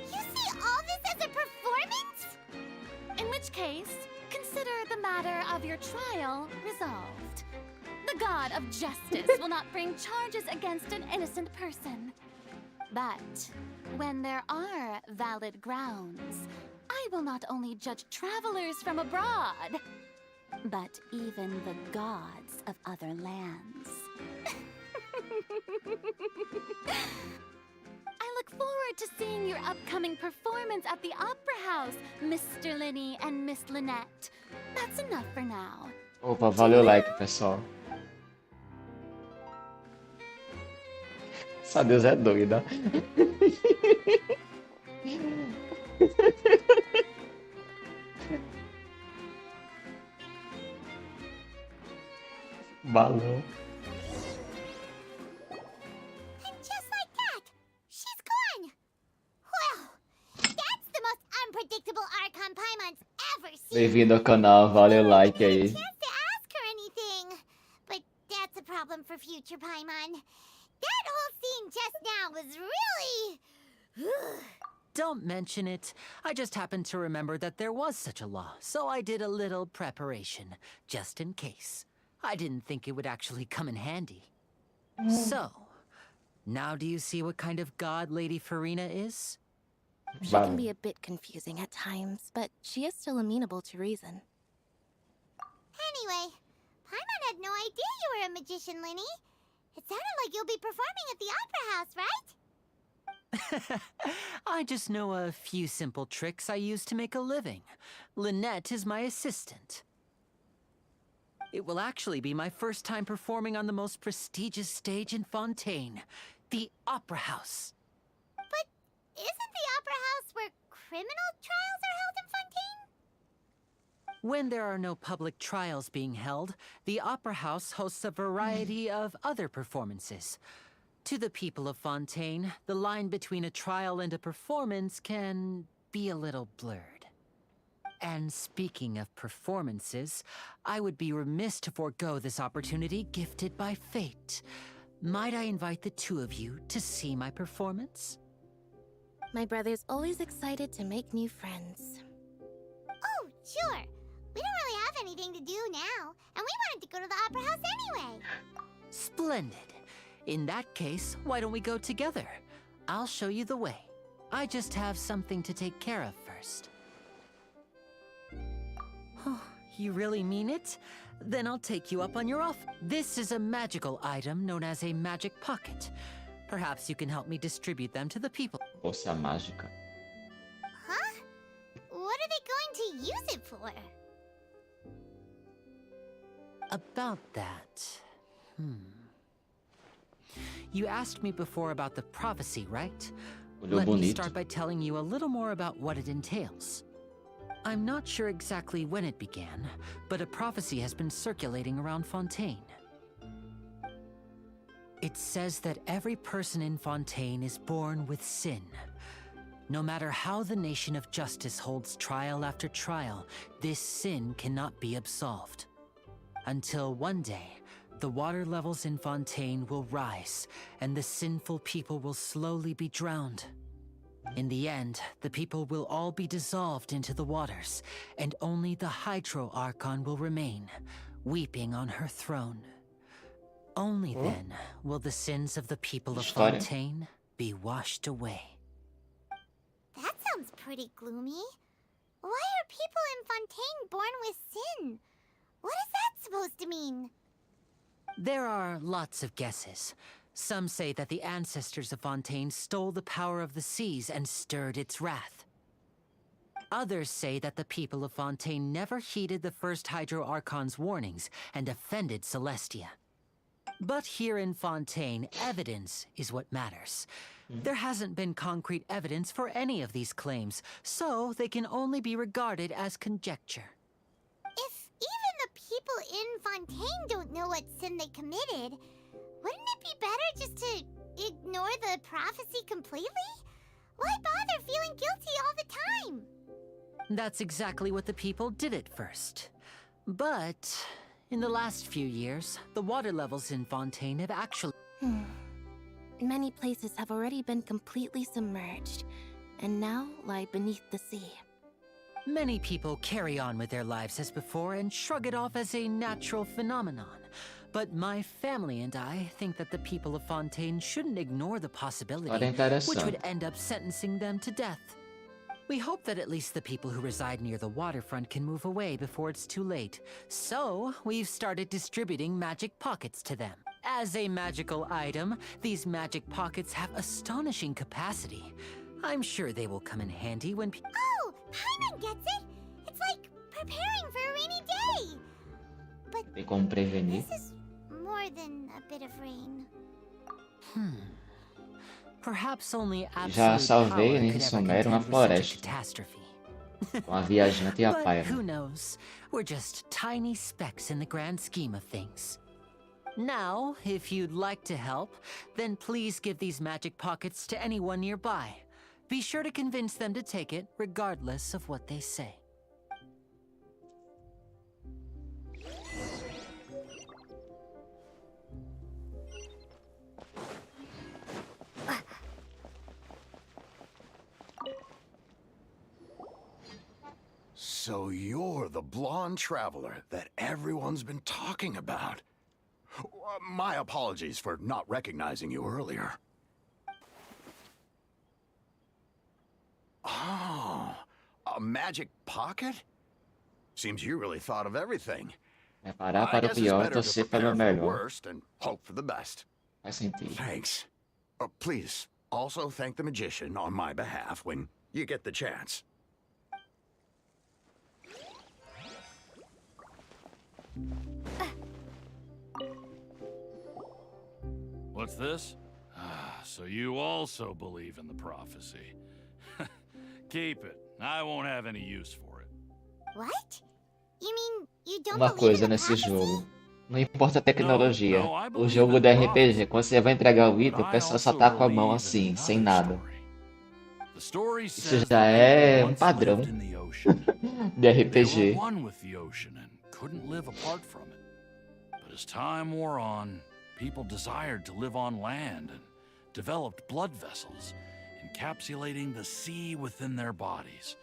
C: You see all this as a performance?
I: In which case, consider the matter of your trial resolved. The
L: The god of justice will not bring charges against an innocent person. But when there are valid grounds, I will not only judge travelers from abroad, but even the gods of other lands. I look forward to seeing your upcoming performance at the Opera House, Mr. Linny and Miss Lynette. That's enough for now.
B: Opa, valeu o like, pessoal. Essa deusa é doida. Balão.
C: And just like that, she's gone. Well, that's the most unpredictable Archon Paimon's ever seen.
B: Bem-vindo ao canal, valeu o like
C: I
B: aí.
C: didn't have to ask her anything, but that's a problem for future Paimon. That whole scene just now was really...
H: Don't mention it. I just happened to remember that there was such a law, so I did a little preparation, just in case. I didn't think it would actually come in handy. So, now do you see what kind of god Lady Farina is?
G: She can be a bit confusing at times, but she is still amenable to reason.
C: Anyway, Paimon had no idea you were a magician, Linny. It sounded like you'll be performing at the Opera House, right?
H: I just know a few simple tricks I use to make a living. Lynette is my assistant. It will actually be my first time performing on the most prestigious stage in Fontaine, the Opera House.
C: But isn't the Opera House where criminal trials are held in Fontaine?
H: When there are no public trials being held, the Opera House hosts a variety of other performances. To the people of Fontaine, the line between a trial and a performance can be a little blurred. And speaking of performances, I would be remiss to forego this opportunity gifted by fate. Might I invite the two of you to see my performance?
G: My brother's always excited to make new friends.
C: Oh, sure. We don't really have anything to do now, and we wanted to go to the Opera House anyway.
H: Splendid. In that case, why don't we go together? I'll show you the way. I just have something to take care of first. Oh, you really mean it? Then I'll take you up on your offer. This is a magical item known as a magic pocket. Perhaps you can help me distribute them to the people.
B: Bolsa mágica.
C: Huh? What are they going to use it for?
H: About that... You asked me before about the prophecy, right?
B: Olhou
H: Let me
B: bonito.
H: start by telling you a little more about what it entails. I'm not sure exactly when it began, but a prophecy has been circulating around Fontaine. It says that every person in Fontaine is born with sin. No matter how the nation of justice holds trial after trial, this sin cannot be absolved. Until one day, the water levels in Fontaine will rise, and the sinful people will slowly be drowned. In the end, the people will all be dissolved into the waters, and only the Hydro Archon will remain, weeping on her throne. Only then will the sins of the people of
B: História.
H: Fontaine be washed away.
C: That sounds pretty gloomy. Why are people in Fontaine born with sin? What is that supposed to mean?
H: There are lots of guesses. Some say that the ancestors of Fontaine stole the power of the seas and stirred its wrath. Others say that the people of Fontaine never heeded the first Hydro Archon's warnings and offended Celestia. But here in Fontaine, evidence is what matters. There hasn't been concrete evidence for any of these claims, so they can only be regarded as conjecture.
C: If even the people in Fontaine don't know what sin they committed, wouldn't it be better just to ignore the prophecy completely? Why bother feeling guilty all the time?
H: That's exactly what the people did at first. But in the last few years, the water levels in Fontaine have actually...
G: Many places have already been completely submerged, and now lie beneath the sea.
H: Many people carry on with their lives as before and shrug it off as a natural phenomenon. But my family and I think that the people of Fontaine shouldn't ignore the possibility,
B: Olha, interessante.
H: which would end up sentencing them to death. We hope that at least the people who reside near the waterfront can move away before it's too late. So, we've started distributing magic pockets to them. As a magical item, these magic pockets have astonishing capacity. I'm sure they will come in handy when
C: Oh, Paimon gets it! It's like preparing for a rainy day! But
B: Tem como prevenir.
C: this is more than a bit of rain.
H: Perhaps only
B: Já
H: absolute
B: salvei
H: power
B: em
H: could ever
B: Sumério uma
H: contend with such a
B: floresta.
H: catastrophe.
B: Uma viajante e a
H: But
B: paia.
H: who knows? We're just tiny specks in the grand scheme of things. Now, if you'd like to help, then please give these magic pockets to anyone nearby. Be sure to convince them to take it, regardless of what they say.
F: So you're the blonde traveler that everyone's been talking about. My apologies for not recognizing you earlier. Oh, a magic pocket? Seems you really thought of everything.
B: Preparar
F: I
B: para o
F: guess it's
B: pior,
F: better to
B: torcer
F: prepare
B: pelo
F: for the
B: melhor.
F: worst and hope for the best.
B: Faz sentido.
F: Thanks. Please, also thank the magician on my behalf when you get the chance.
J: What's this? Ah, so you also believe in the prophecy. Keep it. I won't have any use for it.
C: What? You mean you don't
B: Uma
C: believe
B: coisa
C: in the
B: nesse
C: prophecy?
B: jogo. Não importa a tecnologia.
J: No, I
B: O
J: believe
B: jogo
J: in
B: do RPG,
J: prophecy.
B: quando você vai entregar o item,
J: But
B: o
J: I
B: pessoal só
J: also
B: tá com a mão
J: believe in
B: assim, sem
J: another
B: nada.
J: story. The story
B: Isso
J: says
B: já
J: that
B: é
J: people once
B: padrão
J: lived in the ocean.
B: de
J: They were
B: RPG.
J: one with the ocean and couldn't live apart from it. But as time wore on, people desired to live on land and developed blood vessels, encapsulating the sea within their bodies.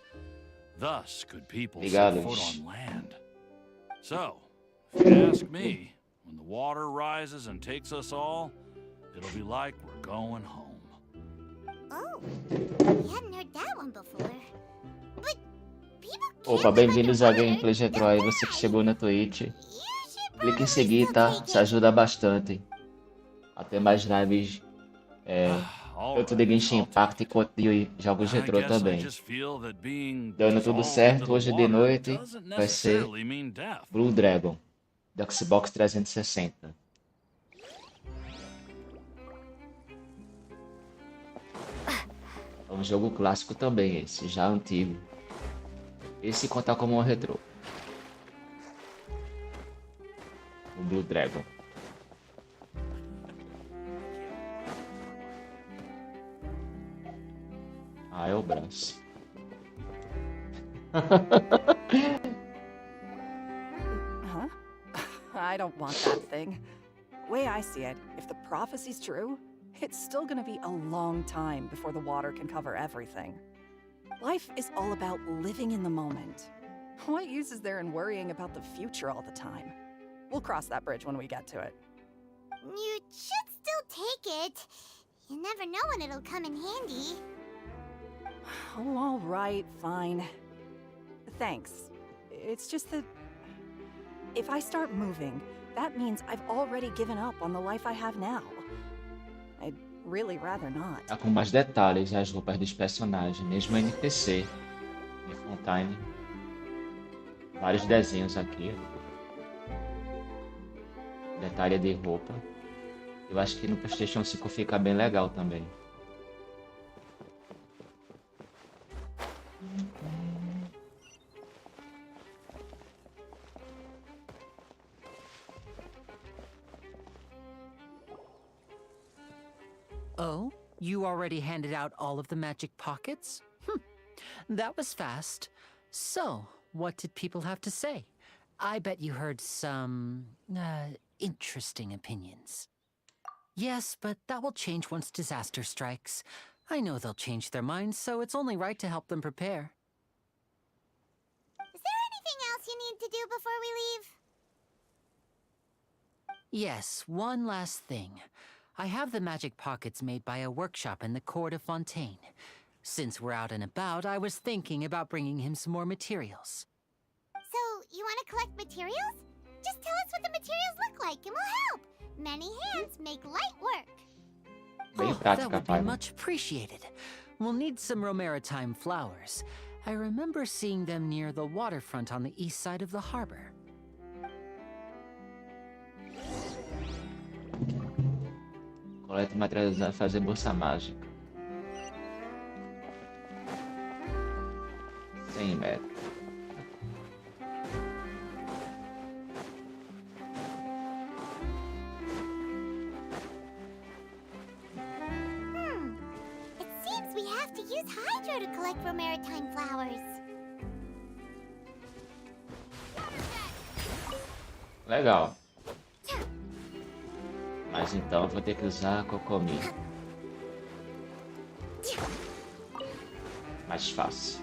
J: Thus could people set foot
B: Obrigados.
J: on land. So, if you ask me, when the water rises and takes us all, it'll be like we're going home.
C: Oh, we hadn't heard that one before. But people
B: Opa,
C: can't live
B: bem-vindos a
C: underwater.
B: Gameplay Retrô aí, você que chegou na Twitch.
C: You should
B: Clique em
C: probably
B: seguir,
C: still
B: tá?
C: take
B: Isso
C: it.
B: ajuda bastante. Até mais lives,
J: All
B: tanto de
J: right,
B: Genshin
J: I'll take
B: Impact
J: it.
B: quanto de jogos
J: I
B: retrô
J: guess I
B: também.
J: just feel that being
B: Dando tudo
J: dissolved
B: certo,
J: into the
B: hoje de
J: water
B: noite
J: doesn't
B: vai ser
J: necessarily mean death.
B: Blue Dragon, do Xbox 360. É um jogo clássico também esse, já antigo. Esse conta como um retrô. O Blue Dragon. Ah, é o braço.
M: Huh? I don't want that thing. Way I see it, if the prophecy's true, it's still gonna be a long time before the water can cover everything. Life is all about living in the moment. What use is there in worrying about the future all the time? We'll cross that bridge when we get to it.
C: You should still take it. You never know when it'll come in handy.
M: Oh, all right, fine. Thanks. It's just that if I start moving, that means I've already given up on the life I have now. I'd really rather not.
B: Tá com mais detalhes as roupas dos personagens, mesmo NPC de Fontaine. Vários desenhos aqui. Detalhe de roupa. Eu acho que no PlayStation 5 fica bem legal também.
H: Oh, you already handed out all of the magic pockets? That was fast. So, what did people have to say? I bet you heard some, interesting opinions. Yes, but that will change once disaster strikes. I know they'll change their minds, so it's only right to help them prepare.
C: Is there anything else you need to do before we leave?
H: Yes, one last thing. I have the magic pockets made by a workshop in the court of Fontaine. Since we're out and about, I was thinking about bringing him some more materials.
C: So, you want to collect materials? Just tell us what the materials look like and we'll help. Many hands make light work.
H: Oh, that would be much appreciated. We'll need some Romaritime flowers. I remember seeing them near the waterfront on the east side of the harbor.
B: Coleta materiais a fazer bolsa mágica. 100 metros.
C: It seems we have to use Hydro to collect Romaritime flowers.
B: Legal. Mas então eu vou ter que usar a Cocomi. Mais fácil.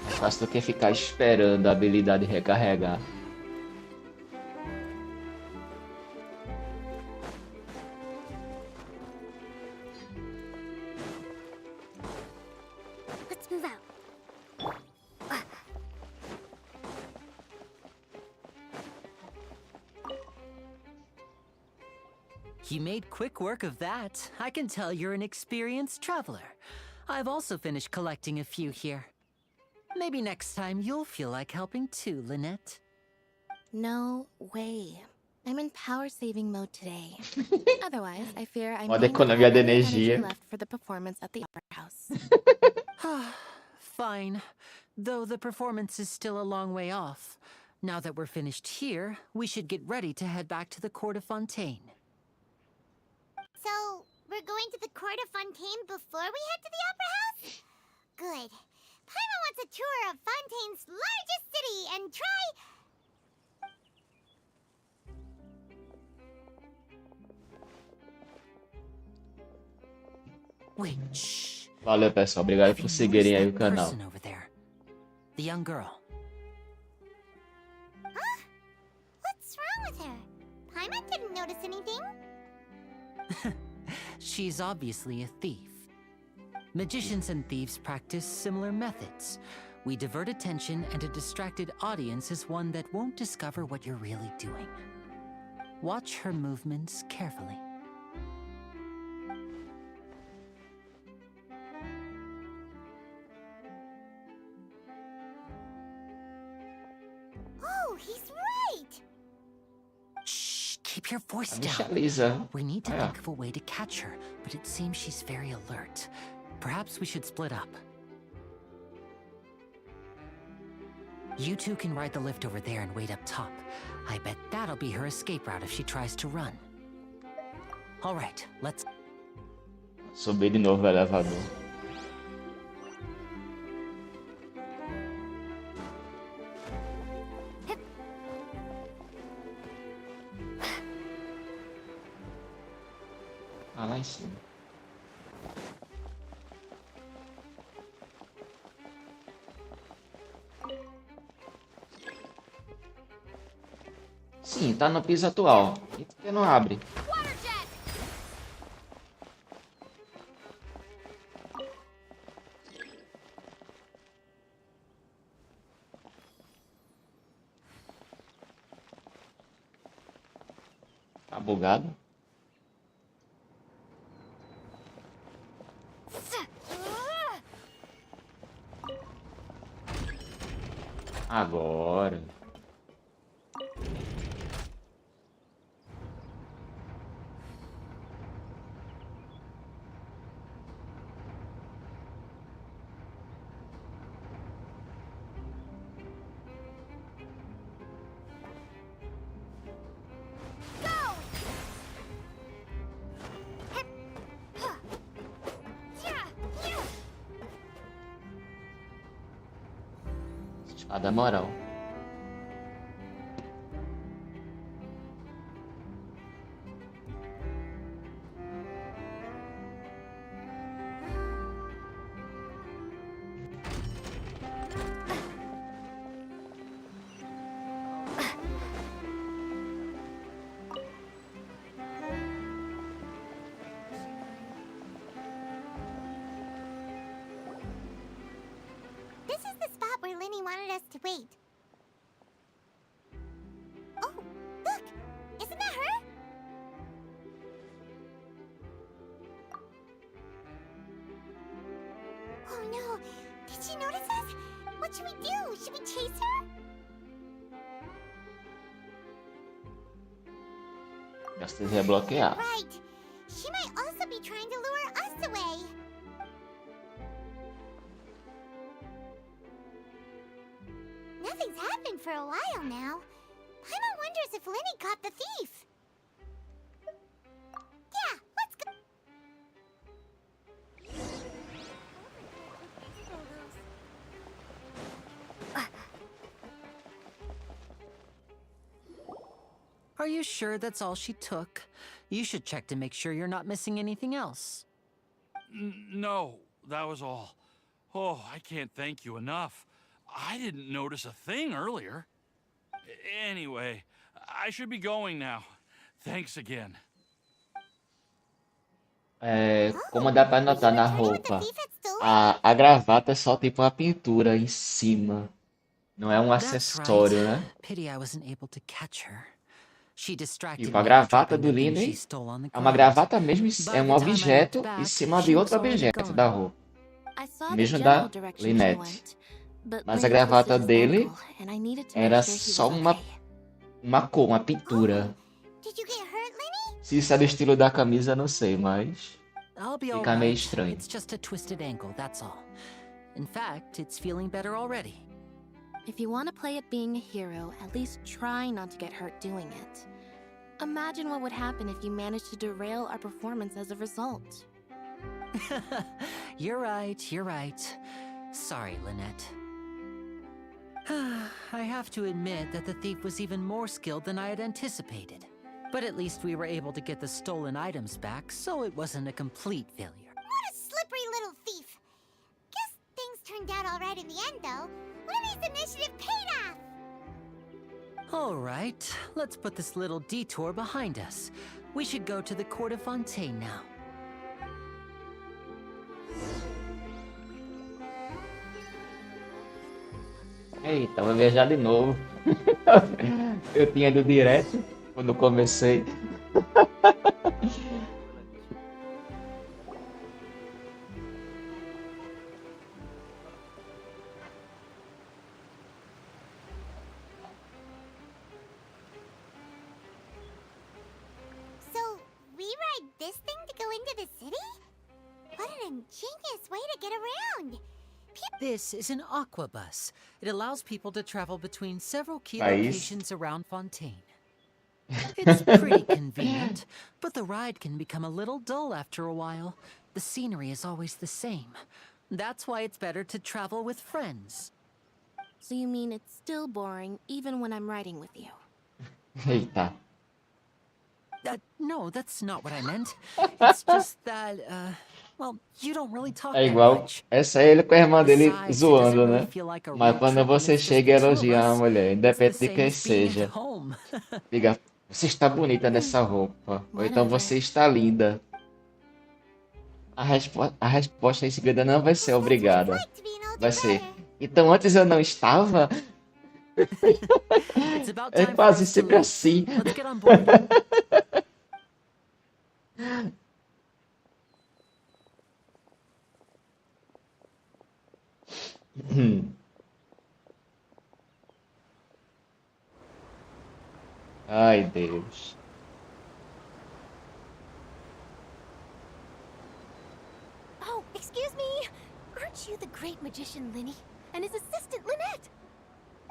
B: Mais fácil do que ficar esperando a habilidade recarregar.
C: Let's move out.
H: You made quick work of that. I can tell you're an experienced traveler. I've also finished collecting a few here. Maybe next time you'll feel like helping too, Lynette.
G: No way. I'm in power-saving mode today. Otherwise, I fear I
B: Modo
G: may not
B: economia
G: have
B: de
G: any energy
B: energia.
G: left for the performance at the Opera House.
H: Fine. Though the performance is still a long way off. Now that we're finished here, we should get ready to head back to the court of Fontaine.
C: So, we're going to the court of Fontaine before we head to the Opera House? Good. Paimon wants a tour of Fontaine's largest city and try...
H: Wait, shh.
B: Valeu, pessoal. Obrigado por seguirem aí o canal.
H: Person over there. The young girl.
C: Huh? What's wrong with her? Paimon didn't notice anything.
H: She's obviously a thief. Magicians and thieves practice similar methods. We divert attention, and a distracted audience is one that won't discover what you're really doing. Watch her movements carefully.
C: Oh, he's right!
H: Shh, keep your voice
B: Deixa a
H: down.
B: Lisa.
H: We need to
B: Ah,
H: think of a way to catch her, but it seems she's very alert. Perhaps we should split up. You two can ride the lift over there and wait up top. I bet that'll be her escape route if she tries to run. All right, let's...
B: Subir de novo o elevador. Ah, lá em cima. Sim, tá no piso atual. E por que não abre? Tá bugado? Agora. Espada moral.
C: us to wait. Oh, look! Isn't that her? Oh no! Did she notice us? What should we do? Should we chase her?
B: Gastei bloquear.
C: Right. She might also be trying to lure us away. Nothing's happened for a while now. Paimon wonders if Lenny caught the thief. Yeah, let's go.
H: Are you sure that's all she took? You should check to make sure you're not missing anything else.
J: No, that was all. Oh, I can't thank you enough. I didn't notice a thing earlier. Anyway, I should be going now. Thanks again.
B: Como dá pra notar na roupa, a gravata é só tipo uma pintura em cima. Não é um acessório, né?
H: Pity I wasn't able to catch her. She distracted
B: Tipo, a
H: me by
B: gravata
H: dropping
B: do
H: the thing
B: Lindy
H: she stole on the
B: é uma
H: ground.
B: gravata mesmo,
H: By
B: é
H: the
B: um
H: time I
B: objeto
H: looked
B: em
H: back,
B: cima
H: she
B: de
H: was
B: outro
H: already
B: objeto
H: gone.
B: da roupa.
G: I saw the
B: Mesmo
G: general
B: da
G: direction she
B: Lynette.
G: went, but
B: Mas a
G: Lenny
B: gravata
G: twisted his
B: dele
G: ankle, and I needed to
B: era
G: make sure he
B: só
G: was
B: uma
G: okay.
B: cor, uma pintura.
C: Did you get hurt, Lenny?
B: Se isso é do estilo da camisa, não sei, mas
H: I'll be
B: fica meio
H: alright.
B: estranho.
H: It's just a twisted ankle, that's all. In fact, it's feeling better already.
G: If you want to play at being a hero, at least try not to get hurt doing it. Imagine what would happen if you managed to derail our performance as a result.
H: You're right. Sorry, Lynette. I have to admit that the thief was even more skilled than I had anticipated. But at least we were able to get the stolen items back, so it wasn't a complete failure.
C: What a slippery little thief. Guess things turned out all right in the end, though. Lenny's initiative paid off.
H: All right, let's put this little detour behind us. We should go to the court of Fontaine now.
B: Eita, vou viajar de novo. Eu tinha ido direto quando comecei.
C: So, we ride this thing to go into the city? What an ingenious way to get around.
H: This is an aqua bus. It allows people to travel between several key
B: Nice.
H: locations around Fontaine. It's pretty convenient, but the ride can become a little dull after a while. The scenery is always the same. That's why it's better to travel with friends.
G: So you mean it's still boring even when I'm riding with you?
B: Eita.
H: No, that's not what I meant. It's just that, well, you don't really talk
B: É
H: that
B: igual.
H: much.
B: Essa aí ele com a irmã dele
H: Besides, it
B: zoando,
H: doesn't
B: né?
H: really feel like a
B: Mas
H: road
B: quando
H: trip when
B: você
H: it's just
B: chega e
H: the two of
B: elogia a
H: us.
B: mulher,
H: It's the
B: independente de
H: same
B: quem
H: as being
B: seja,
H: at home.
B: diga, você está bonita nessa roupa. Ou então
G: Whatever.
B: você está linda. A resposta em seguida não vai ser obrigada. Vai ser, então antes eu não estava?
H: It's about
B: É
H: time for
B: quase
H: us to
B: sempre
H: leave.
B: assim.
H: Let's get on board.
B: Ai, Deus.
C: Oh, excuse me. Aren't you the great magician Lenny? And his assistant Lynette?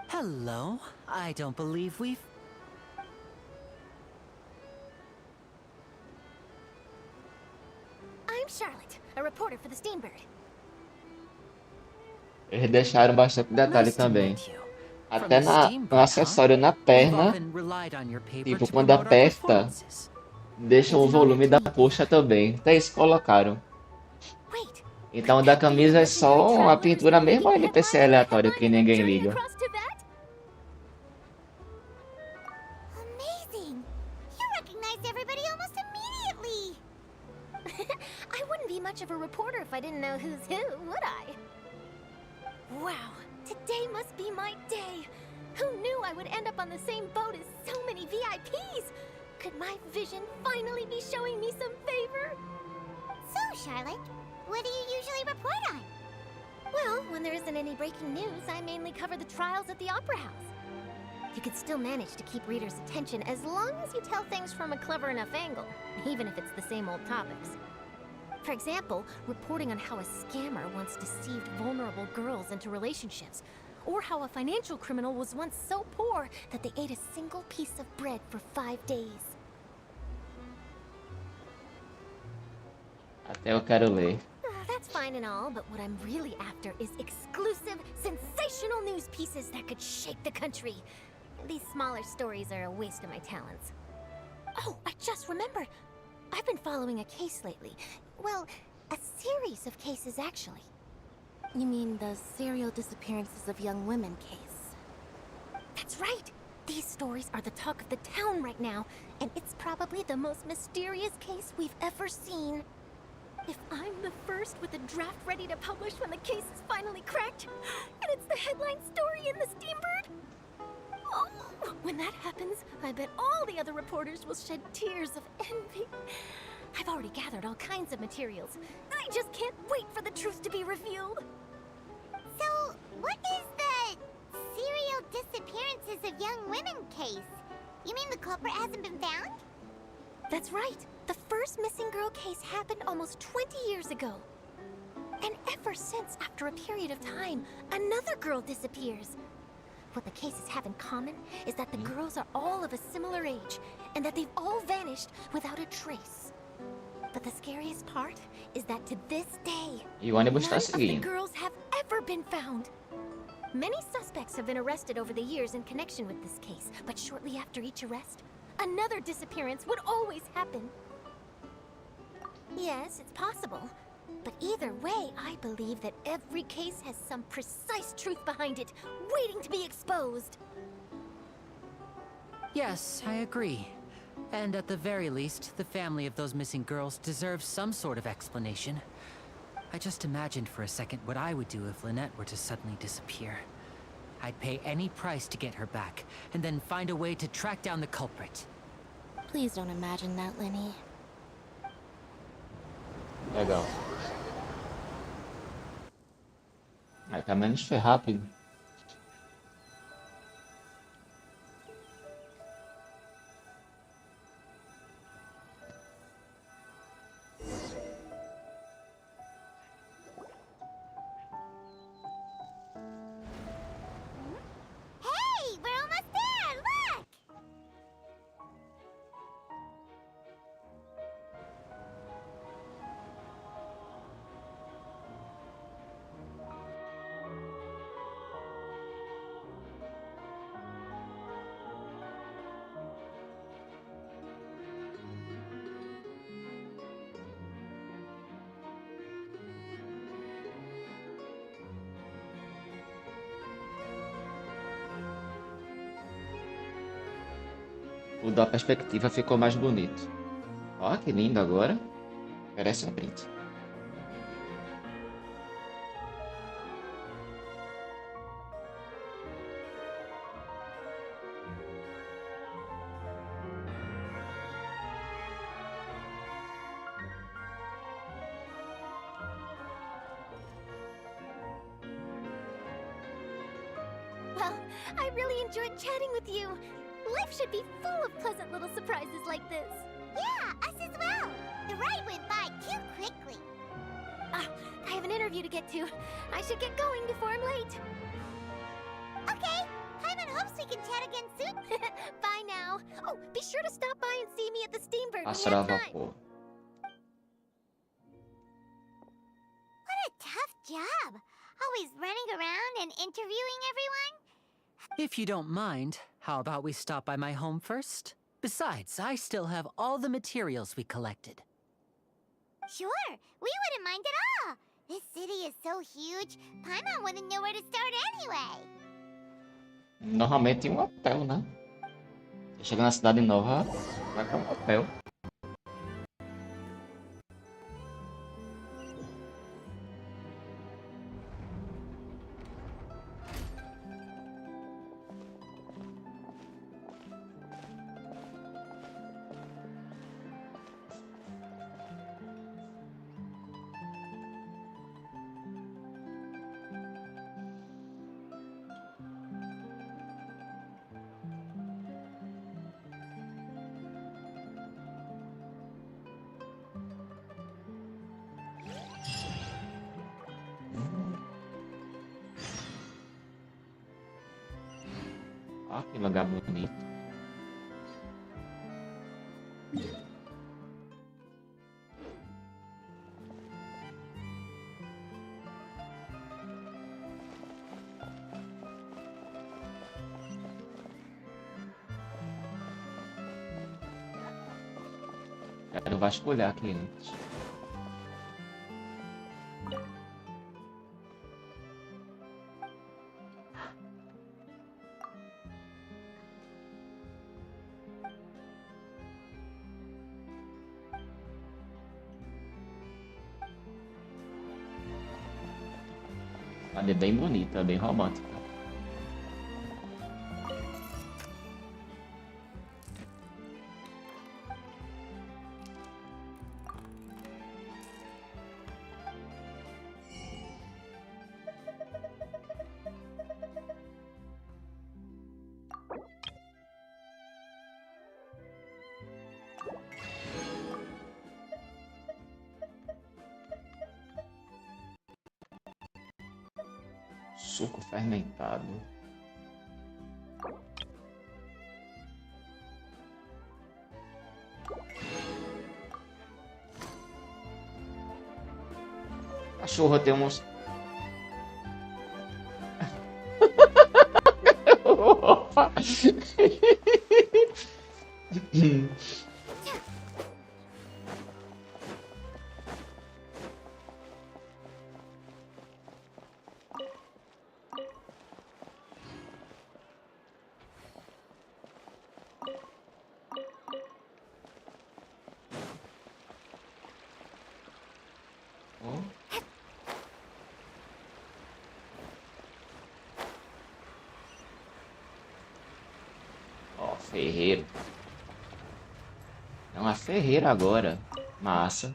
H: Hello. I don't believe we've...
C: I'm Charlotte, a reporter for the Steambird.
B: Eles deixaram bastante detalhe
H: Nice to
B: também.
H: meet you.
B: Até
H: From the
B: no
H: Steambird,
B: acessório na
H: We've
B: perna,
H: often relied on your paper
B: tipo,
H: to
B: quando
H: promote our
B: aperta,
H: performances.
B: deixa o volume da coxa também. Até isso colocaram.
C: Wait,
B: Então o da camisa é só a pintura mesmo ou NPC aleatório que ninguém liga?
C: across to that? Amazing! You recognized everybody almost immediately! I wouldn't be much of a reporter if I didn't know who's who, would I? Wow, Today must be my day. Who knew I would end up on the same boat as so many VIPs? Could my vision finally be showing me some favor? So, Charlotte, what do you usually report on? Well, when there isn't any breaking news, I mainly cover the trials at the Opera House. You can still manage to keep readers' attention as long as you tell things from a clever enough angle, even if it's the same old topics. For example, reporting on how a scammer once deceived vulnerable girls into relationships, or how a financial criminal was once so poor that they ate a single piece of bread for 5 days.
B: Até eu quero ler.
C: That's fine and all, but what I'm really after is exclusive, sensational news pieces that could shake the country. These smaller stories are a waste of my talents. Oh, I just remembered. I've been following a case lately. Well, a series of cases, actually.
G: You mean the serial disappearances of young women case?
C: That's right! These stories are the talk of the town right now, and it's probably the most mysterious case we've ever seen. If I'm the first with a draft ready to publish when the case is finally cracked, and it's the headline story in the Steambird, oh, when that happens, I bet all the other reporters will shed tears of envy. I've already gathered all kinds of materials. I just can't wait for the truth to be revealed. So, what is the serial disappearances of young women case? You mean the culprit hasn't been found? That's right. The first missing girl case happened almost 20 years ago. And ever since, after a period of time, another girl disappears. What the cases have in common is that the girls are all of a similar age, and that they've all vanished without a trace. But the scariest part is that to this day,
B: E o ônibus
C: none
B: está
C: of the
B: seguindo.
C: girls have ever been found. Many suspects have been arrested over the years in connection with this case, but shortly after each arrest, another disappearance would always happen. Yes, it's possible. But either way, I believe that every case has some precise truth behind it, waiting to be exposed.
H: Yes, I agree. And at the very least, the family of those missing girls deserves some sort of explanation. I just imagined for a second what I would do if Lynette were to suddenly disappear. I'd pay any price to get her back, and then find a way to track down the culprit.
G: Please don't imagine that, Lenny.
B: Legal. Aí, pelo menos foi rápido.
C: Hey, we're almost there! Look!
B: Mudou a perspectiva, ficou mais bonito. Ó, que lindo agora. Parece um print.
C: Well, I really enjoyed chatting with you. Life should be full of pleasant little surprises like this. Yeah, us as well. The ride went by too quickly. I have an interview to get to. I should get going before I'm late. Okay, Paimon hopes we can chat again soon. Bye now. Oh, be sure to stop by and see me at the Steambird when you
B: Passará a
C: have time.
B: vapor.
C: What a tough job. Always running around and interviewing everyone.
H: If you don't mind, how about we stop by my home first? Besides, I still have all the materials we collected.
C: Sure, we wouldn't mind at all. This city is so huge, Paimon wouldn't know where to start anyway.
B: Normalmente tem um hotel, né? Você chega na cidade nova, vai pra um hotel. Ó, que lugar bonito. Quero vasculhar aqui antes. Ela é bem bonita, bem romântica. Suco fermentado. Cachorro tem uns. Opa! Ó, ferreiro. É uma ferreira agora. Massa.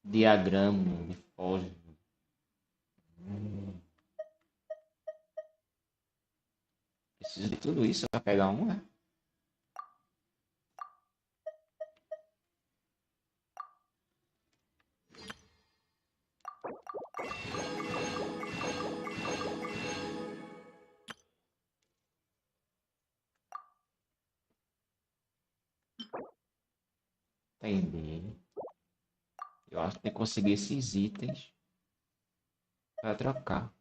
B: Diagrama de fósforo. Preciso de tudo isso para pegar um, né? Entendi. Eu acho que tem que conseguir esses itens para trocar.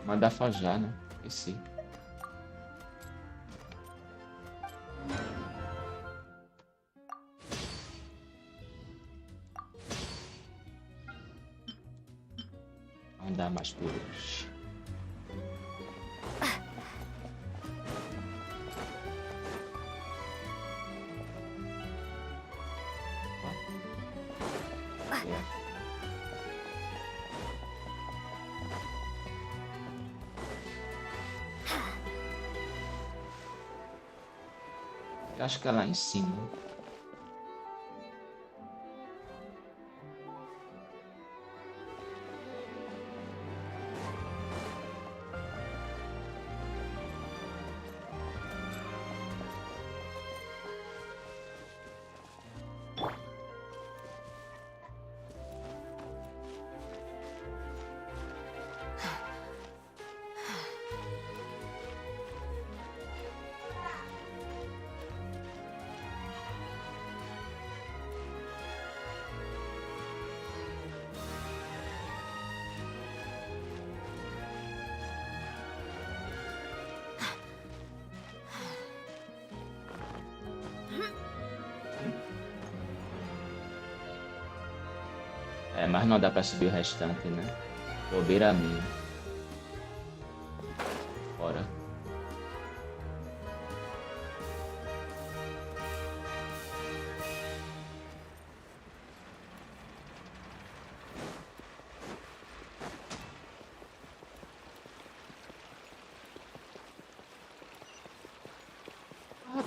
B: Mandar fajar, né? Esqueci. Andar mais por hoje. Eu acho que é lá em cima. É, mas não dá pra subir o restante, né? Bobeira minha. Bora.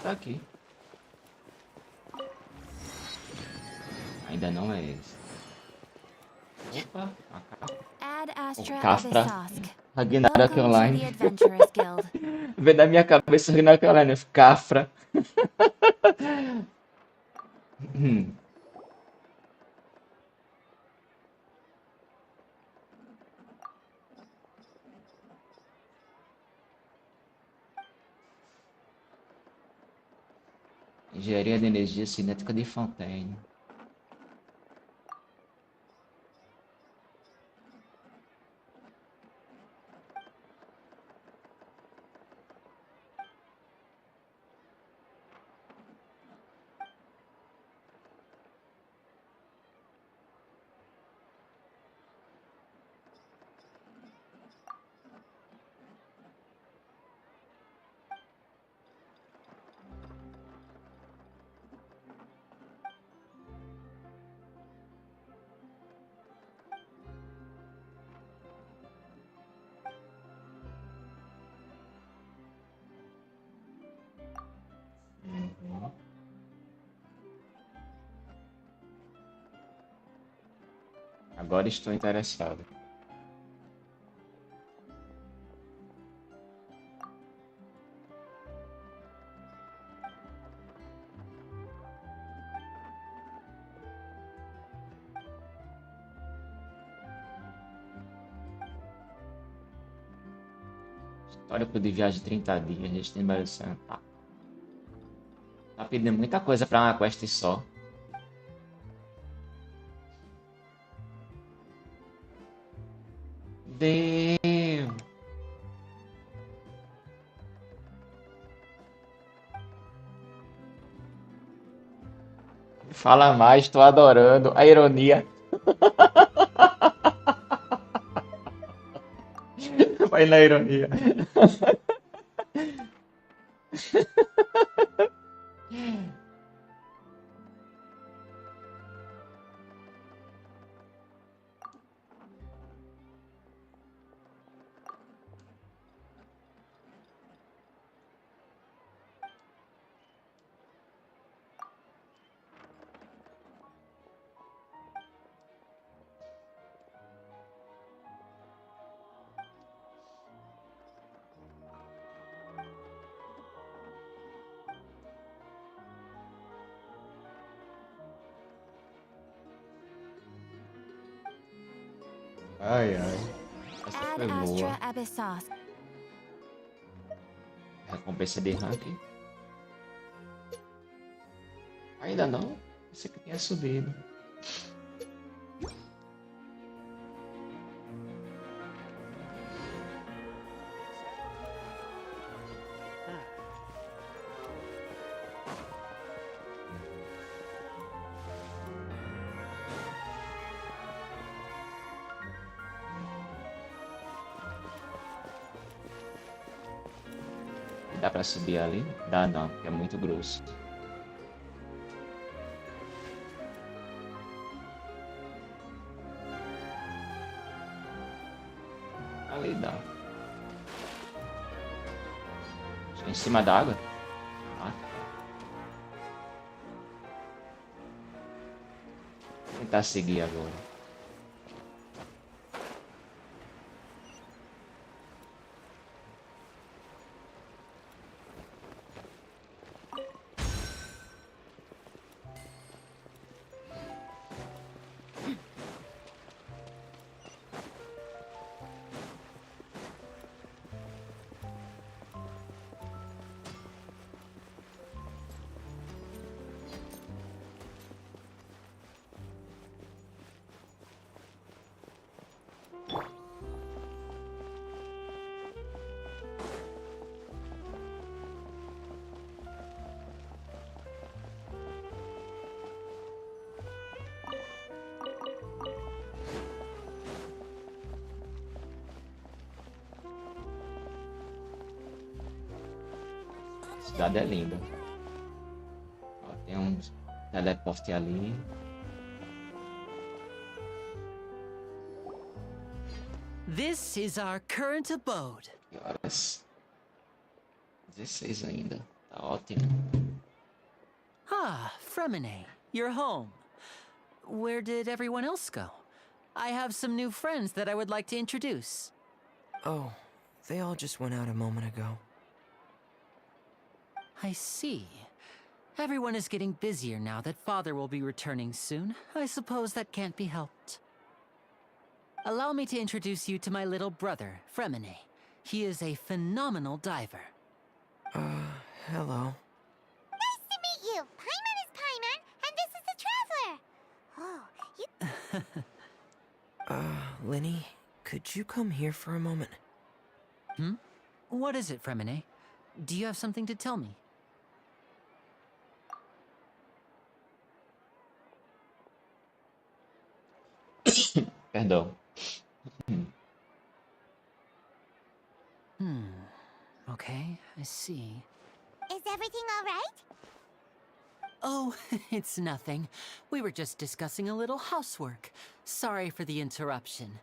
B: tá aqui. Ainda não é esse. Opa,
G: Ad Astra
B: Cafra.
G: Abyssosk.
B: Ragnarok
G: Welcome to
B: Online.
G: the Adventurers Guild.
B: Vem da minha cabeça Ragnarok Online. Cafra. Engenharia de energia cinética de Fontaine. Agora estou interessado. Histórico de viagem de 30 dias, destino Belo Tá. Tá pedindo muita coisa pra uma quest só. Deus. Fala mais, tô adorando a ironia. Vai na ironia. Ai, ai. Essa
G: Ad
B: foi boa.
G: Astra Abyssosk.
B: Recompensa de ranking. Ainda não. Pensei que tinha subido. Dá pra subir ali? Dá não, porque é muito grosso. Ali dá. Em cima da água? Ah, tá. Vou tentar seguir agora. A cidade é linda. Ó, tem um teleporte ali.
H: This is our current abode.
B: Que horas? 16 ainda. Tá ótimo.
H: Ah, Fremine, you're home. Where did everyone else go? I have some new friends that I would like to introduce.
N: Oh, they all just went out a moment ago.
H: I see. Everyone is getting busier now that Father will be returning soon. I suppose that can't be helped. Allow me to introduce you to my little brother, Fremine. He is a phenomenal diver.
N: Hello.
C: Nice to meet you. Paimon is Paimon, and this is the Traveler. Oh, you...
N: Linny, could you come here for a moment?
H: Hmm? What is it, Fremine? Do you have something to tell me?
B: Perdão.
H: Okay, I see.
C: Is everything all right?
H: Oh, it's nothing. We were just discussing a little housework. Sorry for the interruption.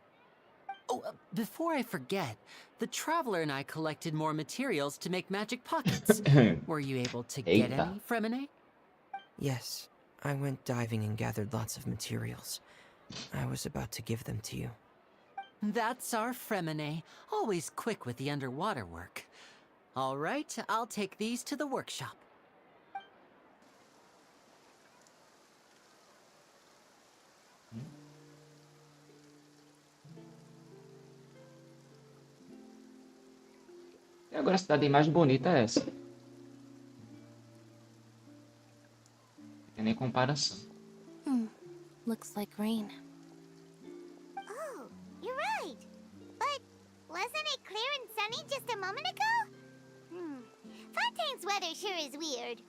H: Oh, before I forget, the Traveler and I collected more materials to make magic pockets. Were you able to get any, Fremine?
N: Yes, I went diving and gathered lots of materials. I was about to give them to you.
H: That's our Fremine, always quick with the underwater work. All right, I'll take these to the workshop.
B: E agora a cidade mais bonita é essa. Não tem nem comparação.
G: Looks like rain.
C: Oh, you're right. But wasn't it clear and sunny just a moment ago? Fontaine's weather sure is weird.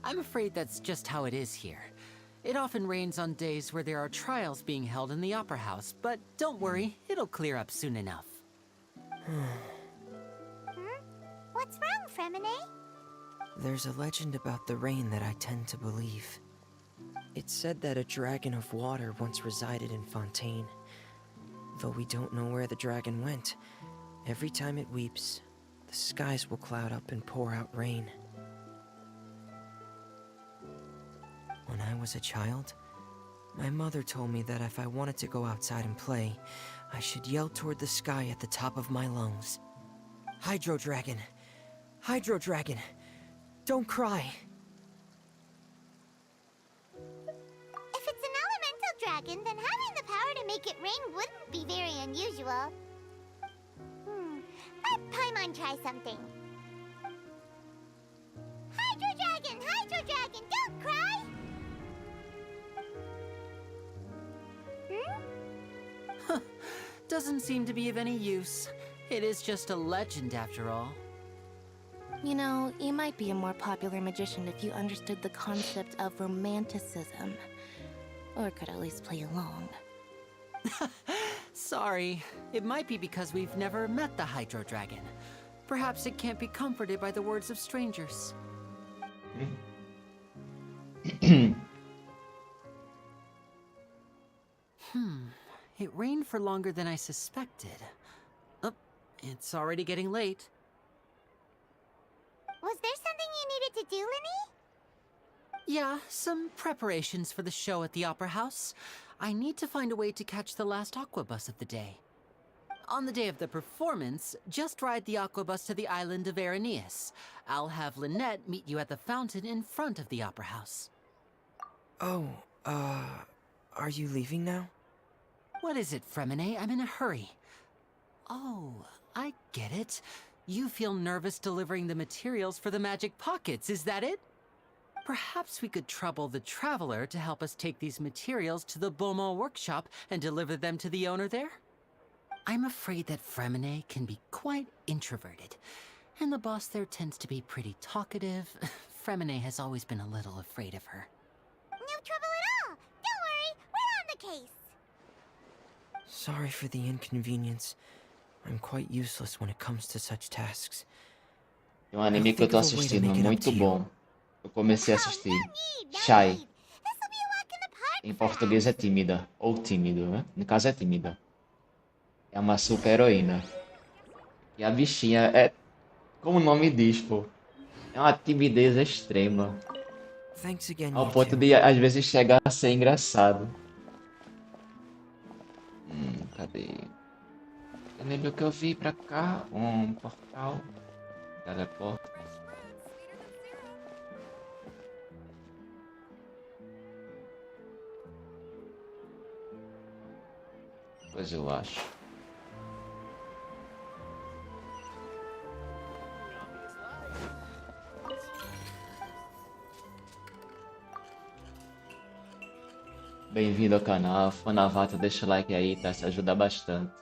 H: I'm afraid that's just how it is here. It often rains on days where there are trials being held in the Opera House, but don't worry, it'll clear up soon enough.
C: What's wrong, Fremine?
N: There's a legend about the rain that I tend to believe. It's said that a dragon of water once resided in Fontaine. Though we don't know where the dragon went, every time it weeps, the skies will cloud up and pour out rain. When I was a child, my mother told me that if I wanted to go outside and play, I should yell toward the sky at the top of my lungs. Hydro Dragon! Hydro Dragon! Don't cry!
C: If it's an elemental dragon, then having the power to make it rain wouldn't be very unusual. Let Paimon try something. Hydro Dragon, don't cry!
H: Doesn't seem to be of any use. It is just a legend after all.
G: You know, you might be a more popular magician if you understood the concept of romanticism. Or could at least play along.
H: Sorry. It might be because we've never met the Hydro Dragon. Perhaps it can't be comforted by the words of strangers. It rained for longer than I suspected. Oh, it's already getting late.
C: Was there something you needed to do, Linny?
H: Yeah, some preparations for the show at the Opera House. I need to find a way to catch the last aqua bus of the day. On the day of the performance, just ride the aqua bus to the island of Aeneas. I'll have Lynette meet you at the fountain in front of the Opera House.
N: Oh, are you leaving now?
H: What is it, Fremine? I'm in a hurry. Oh, I get it. You feel nervous delivering the materials for the magic pockets, is that it? Perhaps we could trouble the Traveler to help us take these materials to the Beaumont workshop and deliver them to the owner there? I'm afraid that Fremine can be quite introverted, and the boss there tends to be pretty talkative. Fremine has always been a little afraid of her.
C: No trouble at all! Don't worry, we're on the case!
N: Sorry for the inconvenience. I'm quite useless when it comes to such tasks.
B: Tem um anime que eu tô assistindo, muito bom. Eu comecei a assistir. Shy. Em português é tímida, ou tímido, né? No caso é tímida. É uma super heroína. E a bichinha é, como o nome diz, pô, É uma timidez extrema.
N: Thanks again,
B: Ao
N: you
B: ponto
N: two.
B: de, às vezes, chegar a ser engraçado. Cadê? Eu lembro que eu vi pra cá um portal. Teleporta. Pois eu acho. Bem-vindo ao canal, fã novato, deixa o like aí, tá? Isso ajuda bastante.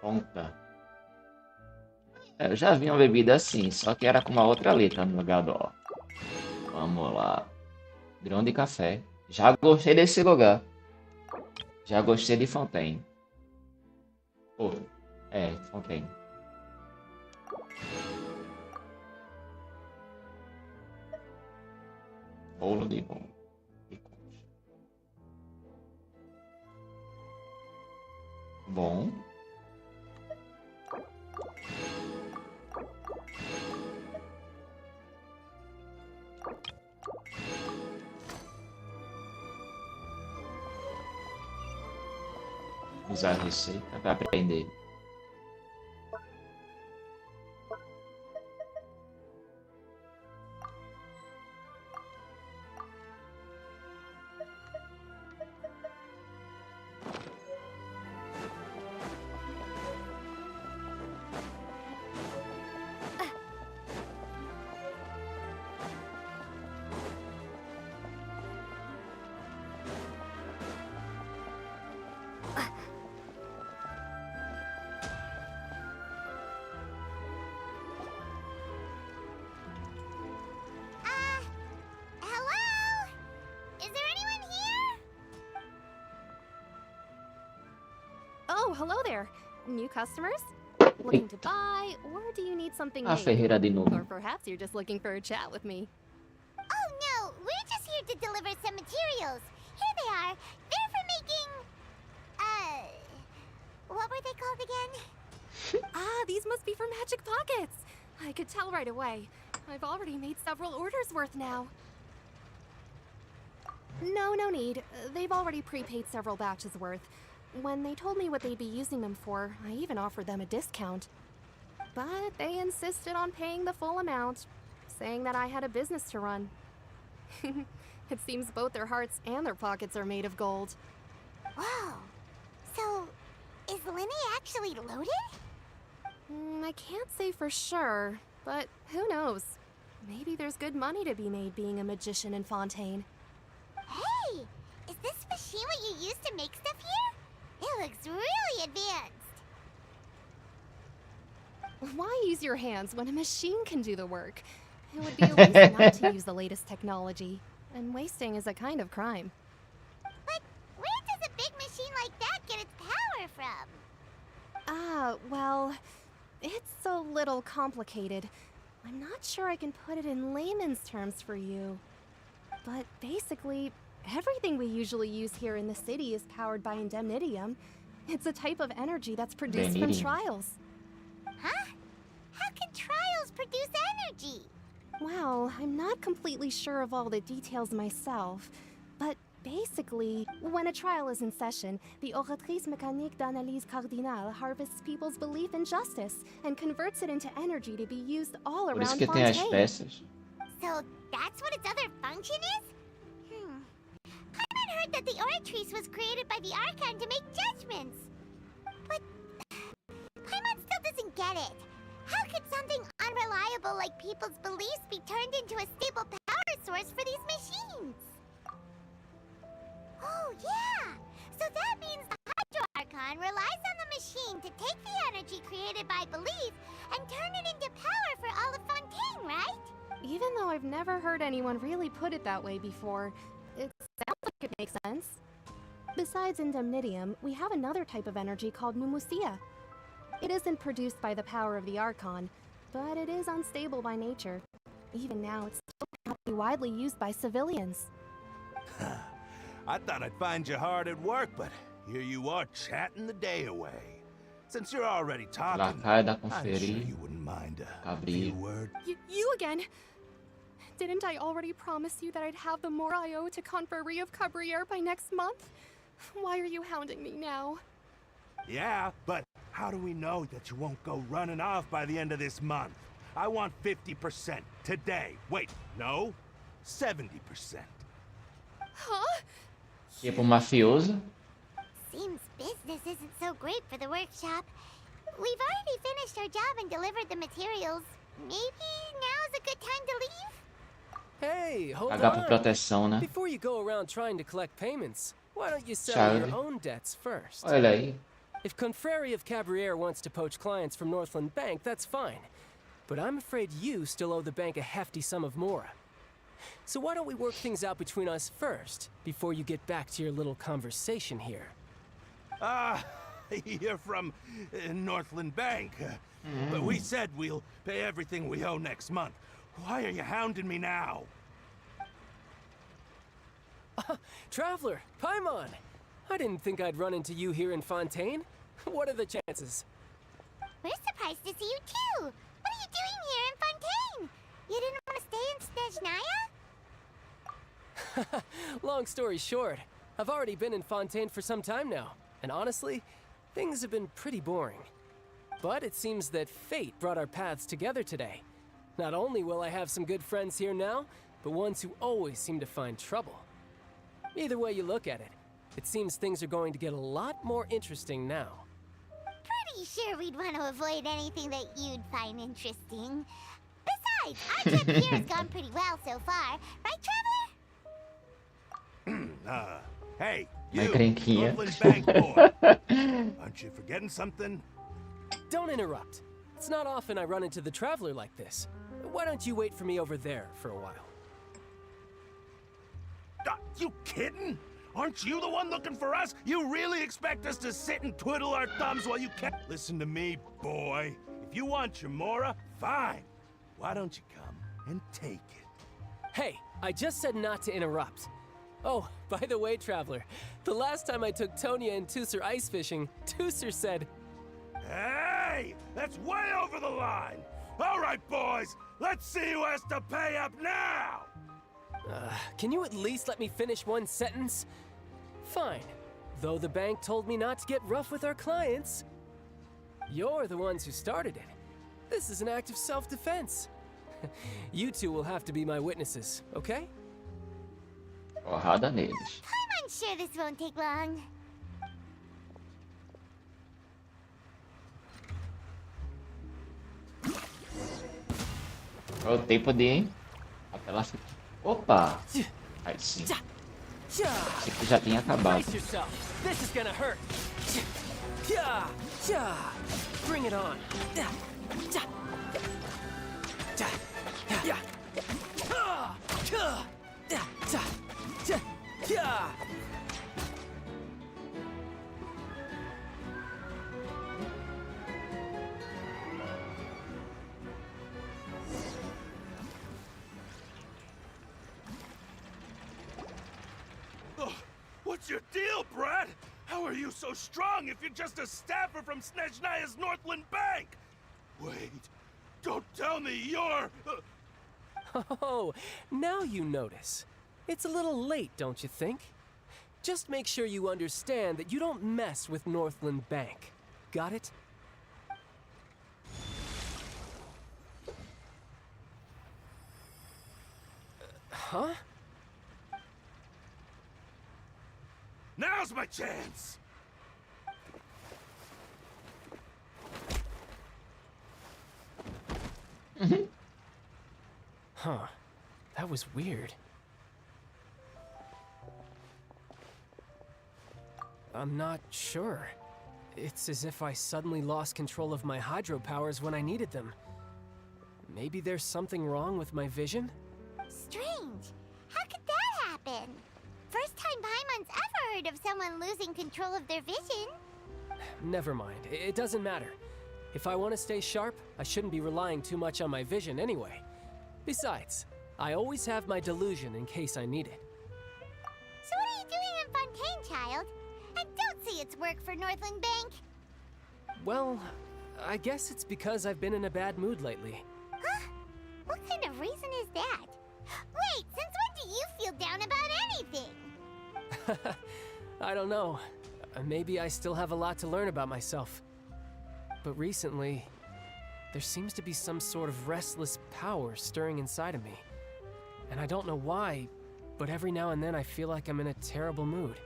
B: Fonta. Eu já vi uma bebida assim, só que era com uma outra letra no lugar do ó. Vamos lá. Grão de café. Já gostei desse lugar. Já gostei de Fontaine. Pô, Fontaine. Bolo de bom. Bom. Usar a receita para aprender.
C: Hello? Is there anyone here?
O: Oh, hello there. New customers? Looking to buy, or do you need something
B: A
O: made?
B: Ferreira de novo.
O: Or perhaps you're just looking for a chat with me.
C: Oh no, we're just here to deliver some materials. Here they are. They're for making... what were they called again?
O: Ah, these must be for Magic Pockets. I could tell right away. I've already made several orders worth now. No need. They've already prepaid several batches worth. When they told me what they'd be using them for, I even offered them a discount. But they insisted on paying the full amount, saying that I had a business to run. It seems both their hearts and their pockets are made of gold.
C: Whoa. So, is Linny actually loaded?
O: I can't say for sure, but who knows? Maybe there's good money to be made being a magician in Fontaine.
C: Hey! Is this machine what you use to make stuff here? It looks really advanced.
O: Why use your hands when a machine can do the work? It would be a waste not to use the latest technology, and wasting is a kind of crime.
C: But where does a big machine like that get its power from?
O: Well, it's a little complicated. I'm not sure I can put it in layman's terms for you. But basically, everything we usually use here in the city is powered by indemnitium. It's a type of energy that's produced from trials.
C: Huh? How can trials produce energy?
O: Well, I'm not completely sure of all the details myself, but basically, when a trial is in session, the Oratrice Mécanique d'Analyse Cardinale harvests people's belief in justice and converts it into energy to be used all
B: Por isso
O: around
B: que tem as
O: Fontaine.
B: peças.
C: So that's what its other function is? Paimon heard that the Oratrice was created by the Archon to make judgments. But Paimon still doesn't get it. How could something unreliable like people's beliefs be turned into a stable power source for these machines? Oh yeah! So that means the Hydro Archon relies on the machine to take the energy created by belief and turn it into power for all of Fontaine, right?
O: Even though I've never heard anyone really put it that way before, it sounds like it makes sense. Besides indemnitium, we have another type of energy called pneumosia. It isn't produced by the power of the Archon, but it is unstable by nature. Even now, it's still not be widely used by civilians.
P: I thought I'd find you hard at work, but here you are chatting the day away. since you're already talking,
B: Placar da
P: I'm sure
B: conferir.
P: you wouldn't mind a
B: Abrir.
P: few words.
O: You again? Didn't I already promise you that I'd have the more I owe to Confrérie of Cabriere by next month? Why are you hounding me now?
P: Yeah, but how do we know that you won't go running off by the end of this month? I want 50% today. Wait, no, 70%.
O: Huh?
B: Tipo mafioso.
C: Seems business isn't so great for the workshop. We've already finished our job and delivered the materials. Maybe now's a good time to leave?
Q: Hey, hold
B: Pagar por
Q: on.
B: proteção, né?
Q: Before you go around trying to collect payments, why don't you settle
B: Chave.
Q: your own debts first?
B: Olha aí.
Q: If Confrérie of Cabriere wants to poach clients from Northland Bank, that's fine. But I'm afraid you still owe the bank a hefty sum of mora. So why don't we work things out between us first, before you get back to your little conversation here?
P: You're from Northland Bank. But we said we'll pay everything we owe next month. Why are you hounding me now?
Q: Traveler, Paimon! I didn't think I'd run into you here in Fontaine. What are the chances?
C: We're surprised to see you too. What are you doing here in Fontaine? You didn't want to stay in Snezhnaya?
Q: Long story short, I've already been in Fontaine for some time now, and honestly, things have been pretty boring. But it seems that fate brought our paths together today. Not only will I have some good friends here now, but ones who always seem to find trouble. Either way you look at it, it seems things are going to get a lot more interesting now.
C: Pretty sure we'd want to avoid anything that you'd find interesting. Besides, our trip here has gone pretty well so far. Right, Traveler?
P: Hey,
B: Uma
P: you,
B: encrenquinha.
P: Northland Bank boy. Aren't you forgetting something?
Q: Don't interrupt. It's not often I run into the Traveler like this. Why don't you wait for me over there for a while?
P: You kidding? Aren't you the one looking for us? You really expect us to sit and twiddle our thumbs while you can't? Listen to me, boy. If you want your mora, fine. Why don't you come and take it?
Q: Hey, I just said not to interrupt. Oh, by the way, Traveler, the last time I took Tonya and Tusser ice fishing, Tusser said,
P: Hey! That's way over the line! All right, boys, let's see who has to pay up now!
Q: Can you at least let me finish one sentence? Fine. Though the bank told me not to get rough with our clients. You're the ones who started it. This is an act of self-defense. You two will have to be my witnesses, okay?
B: Porrada neles.
C: I'm sure this won't take long.
B: Olha o tempo de, hein? Apelação. Opa! Aí sim. Esse aqui já tinha acabado.
Q: Brace yourself. This is gonna hurt. Bring it on.
P: What's your deal, Brad? How are you so strong if you're just a staffer from Snezhnaya's Northland Bank? Wait, don't tell me you're...
Q: Oh, now you notice. It's a little late, don't you think? Just make sure you understand that you don't mess with Northland Bank. Got it? Huh?
P: Now's my chance!
Q: Huh. That was weird. I'm not sure. It's as if I suddenly lost control of my hydro powers when I needed them. Maybe there's something wrong with my vision?
C: Strange. How could that happen? First time Paimon's ever heard of someone losing control of their vision.
Q: Never mind. It doesn't matter. If I want to stay sharp, I shouldn't be relying too much on my vision anyway. Besides, I always have my delusion in case I need it.
C: So what are you doing in Fontaine, child? I don't see its work for Northland Bank.
Q: Well, I guess it's because I've been in a bad mood lately.
C: Huh? What kind of reason is that? Wait, since when do you feel down about anything?
Q: I don't know. Maybe I still have a lot to learn about myself. But recently, there seems to be some sort of restless power stirring inside of me. And I don't know why, but every now and then I feel like I'm in a terrible mood.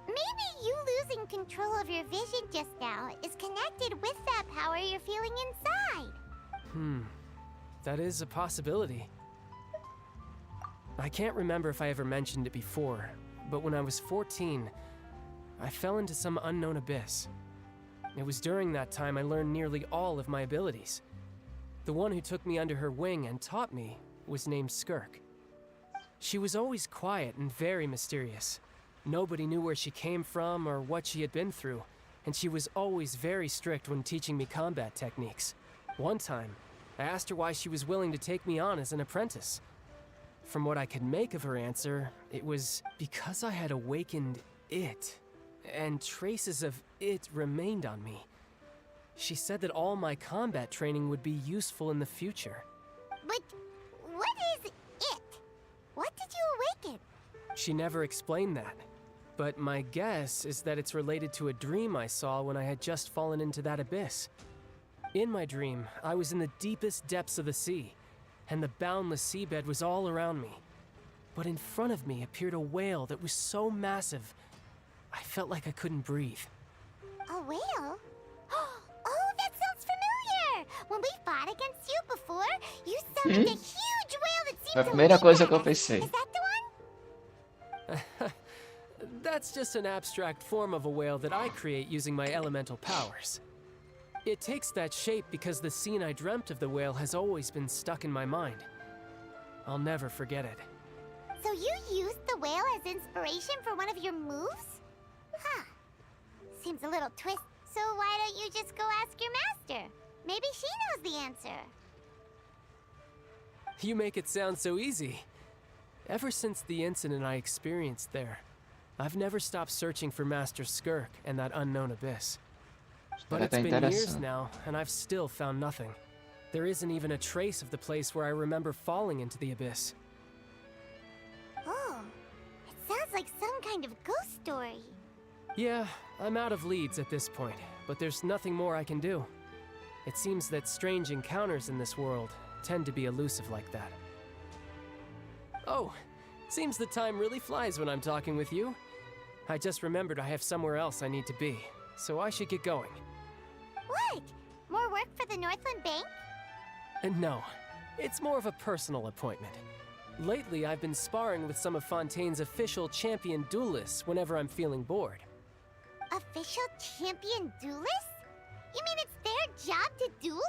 C: Maybe you losing control of your vision just now is connected with that power you're feeling inside.
Q: That is a possibility. I can't remember if I ever mentioned it before, but when I was 14, I fell into some unknown abyss. It was during that time I learned nearly all of my abilities. The one who took me under her wing and taught me was named Skirk. She was always quiet and very mysterious. Nobody knew where she came from or what she had been through, and she was always very strict when teaching me combat techniques. One time, I asked her why she was willing to take me on as an apprentice. From what I could make of her answer, it was because I had awakened it, and traces of it remained on me. She said that all my combat training would be useful in the future.
C: But what is it? What did you awaken?
Q: She never explained that, but my guess is that it's related to a dream I saw when I had just fallen into that abyss. In my dream, I was in the deepest depths of the sea, and the boundless seabed was all around me. But in front of me appeared a whale that was so massive, I felt like I couldn't breathe.
C: A whale? Oh, that sounds familiar! When we fought against you before, you summoned a huge whale that
B: Foi a
C: seemed to
B: primeira
C: leap
B: coisa
C: at
B: que eu
C: us.
B: pensei.
C: Is that the one?
Q: That's just an abstract form of a whale that I create using my elemental powers. It takes that shape because the scene I dreamt of the whale has always been stuck in my mind. I'll never forget it.
C: So you used the whale as inspiration for one of your moves? Huh. Seems a little twist. So why don't you just go ask your master? Maybe she knows the answer.
Q: You make it sound so easy. Ever since the incident I experienced there, I've never stopped searching for Master Skirk and that unknown abyss. But it's been years now, and I've still found nothing. There isn't even a trace of the place where I remember falling into the abyss.
C: Oh, it sounds like some kind of ghost story.
Q: Yeah, I'm out of leads at this point, but there's nothing more I can do. It seems that strange encounters in this world tend to be elusive like that. Oh, seems the time really flies when I'm talking with you. I just remembered I have somewhere else I need to be, so I should get going.
C: What? More work for the Northland Bank?
Q: No, it's more of a personal appointment. Lately, I've been sparring with some of Fontaine's official champion duelists whenever I'm feeling bored.
C: Official champion duelists? You mean it's their job to duel?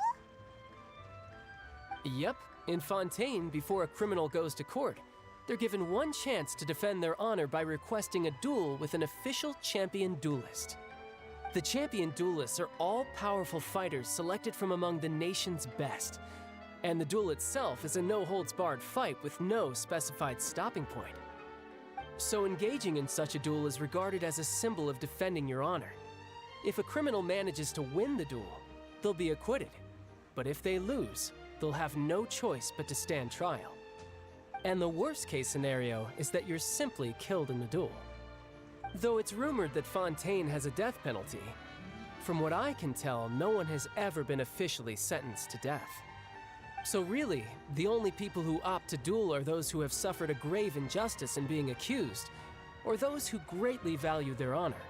Q: Yep, in Fontaine, before a criminal goes to court, they're given one chance to defend their honor by requesting a duel with an official champion duelist. The champion duelists are all powerful fighters selected from among the nation's best, and the duel itself is a no-holds-barred fight with no specified stopping point. So engaging in such a duel is regarded as a symbol of defending your honor. If a criminal manages to win the duel, they'll be acquitted, but if they lose, they'll have no choice but to stand trial. And the worst-case scenario is that you're simply killed in the duel. Though it's rumored that Fontaine has a death penalty, from what I can tell, no one has ever been officially sentenced to death. So really, the only people who opt to duel are those who have suffered a grave injustice in being accused, or those who greatly value their honor.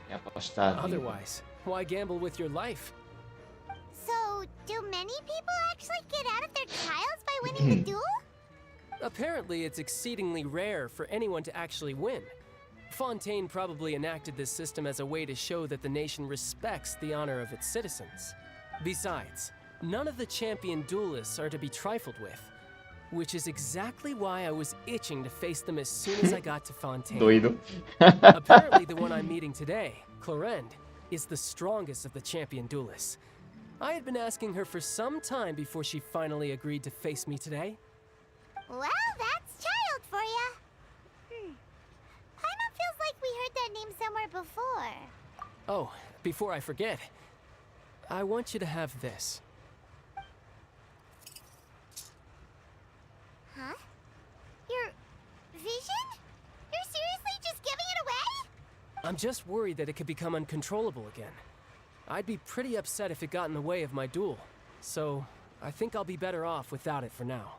Q: Otherwise, why gamble with your life?
C: So, do many people actually get out of their trials by winning the duel?
Q: Apparently, it's exceedingly rare for anyone to actually win. Fontaine probably enacted this system as a way to show that the nation respects the honor of its citizens. Besides, none of the champion duelists are to be trifled with, which is exactly why I was itching to face them as soon as I got to Fontaine.
B: Doido.
Q: Apparently, the one I'm meeting today, Clorend, is the strongest of the champion duelists. I had been asking her for some time before she finally agreed to face me today.
C: Well, that's child for ya. Paimon feels like we heard that name somewhere before.
Q: Oh, before I forget, I want you to have this.
C: Huh? Your vision? You're seriously just giving it away?
Q: I'm just worried that it could become uncontrollable again. I'd be pretty upset if it got in the way of my duel, so I think I'll be better off without it for now.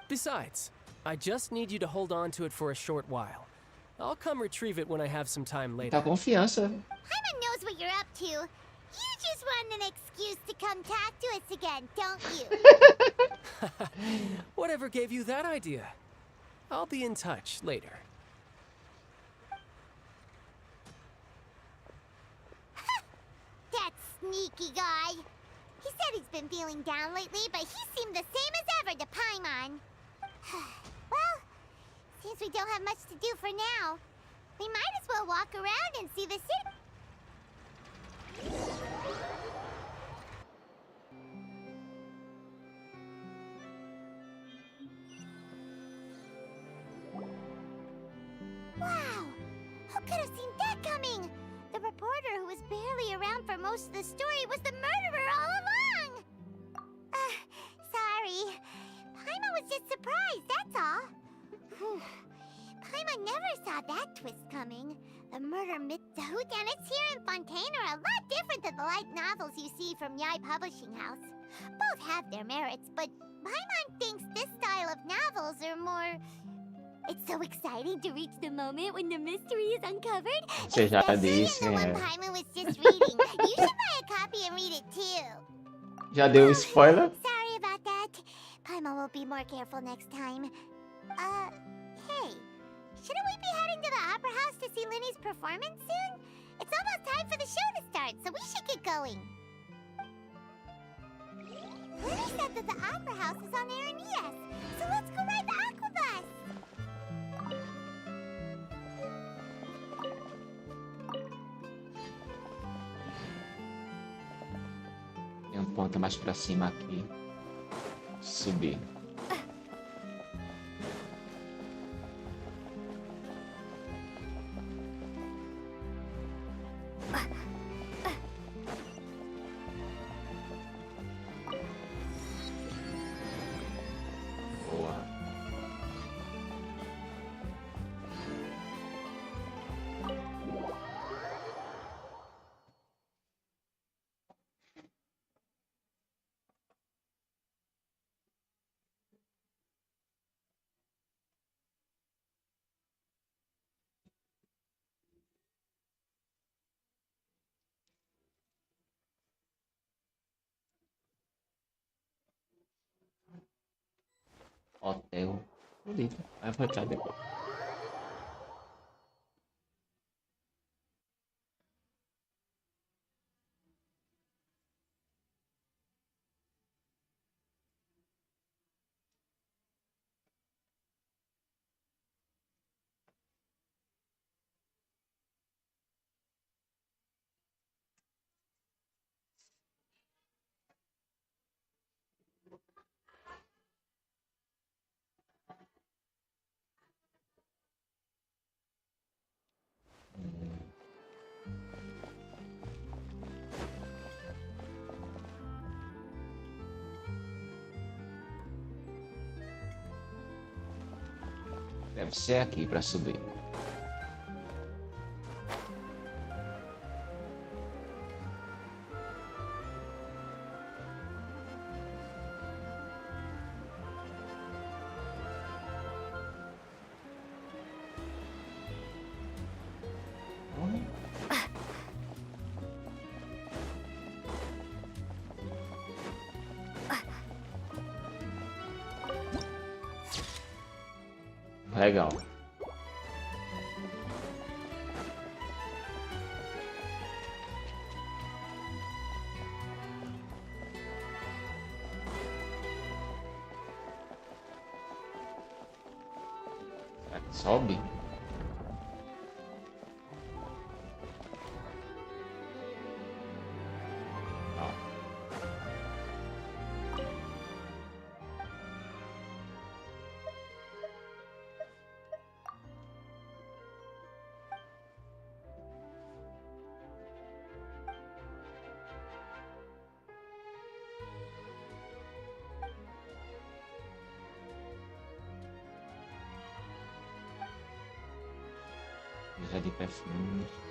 Q: Besides, I just need you to hold on to it for a short while. I'll come retrieve it when I have some time later.
B: Tá confiança.
C: Paimon knows what you're up to. You just want an excuse to come talk to us again, don't you?
Q: Whatever gave you that idea? I'll be in touch later.
C: That sneaky guy. He said he's been feeling down lately, but he seemed the same as ever to Paimon. Well, seems we don't have much to do for now. We might as well walk around and see the city. Wow! Who could have seen that coming? The reporter who was barely around for most of the story was the murderer all along! Sorry. Paimon was just surprised, that's all. Paimon never saw that twist coming. The murder myth, the whodunits here in Fontaine are a lot different than the light novels you see from Yai Publishing House. Both have their merits, but Paimon thinks this style of novels are more... It's so exciting to reach the moment when the mystery is uncovered.
B: Você já
C: Especially
B: disse,
C: in the one
B: né?
C: Paimon was just reading. You should buy a copy and read it too.
B: Já deu spoiler?
C: Sorry about that. Paimon will be more careful next time. Hey, shouldn't we be heading to the Opera House to see Linny's performance soon? It's almost time for the show to start, so we should get going. Linny said that the Opera House is on Aranias, so let's go ride the Aquabus.
B: Tem um ponto mais pra cima aqui. Subir. Boa. Hotel. Bonito. Vai voltar depois. Deve ser aqui pra subir. Legal. Será que sobe? Loja de perfumes.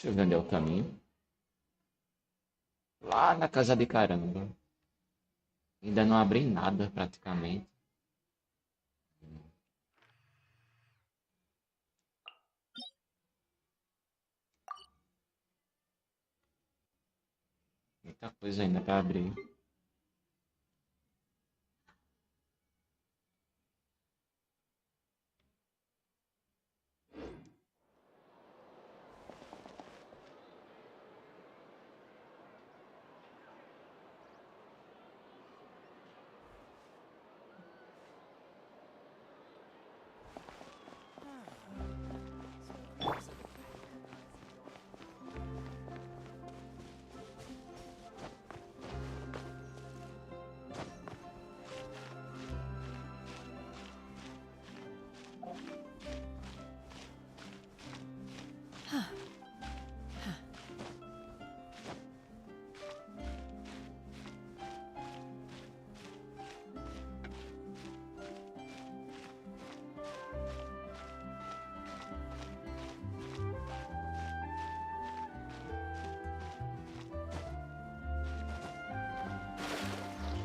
B: Deixa eu ver onde é o caminho. Lá na casa de caramba. Ainda não abri nada praticamente. Muita coisa ainda para abrir.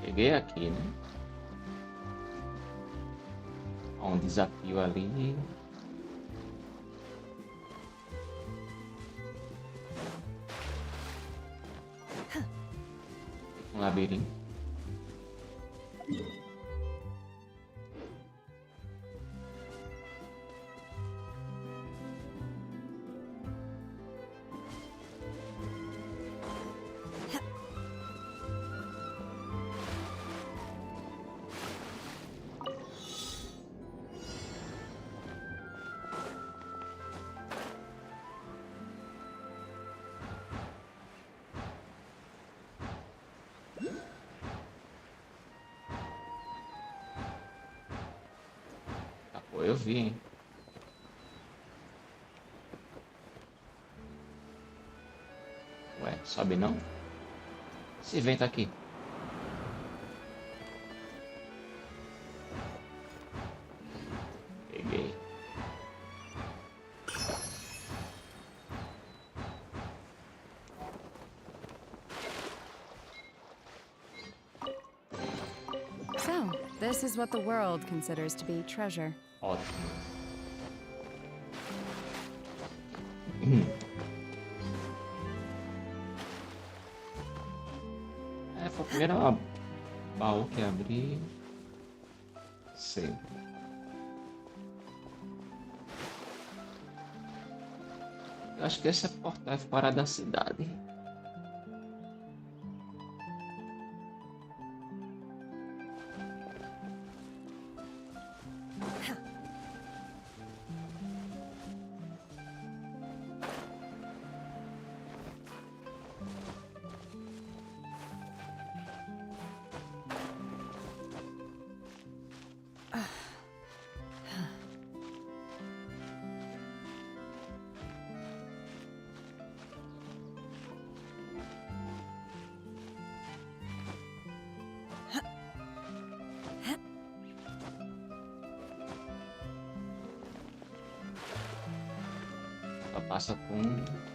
B: Cheguei aqui, né? Há um desafio ali. Um labirinto. Pô, eu vi, hein? Ué, sobe não? Esse vento aqui. Peguei.
A: So, this is what the world considers to be treasure.
B: Ótimo. Foi o primeiro baú que abri. Sei. Eu acho que esse é portal fora da cidade. Só passa com...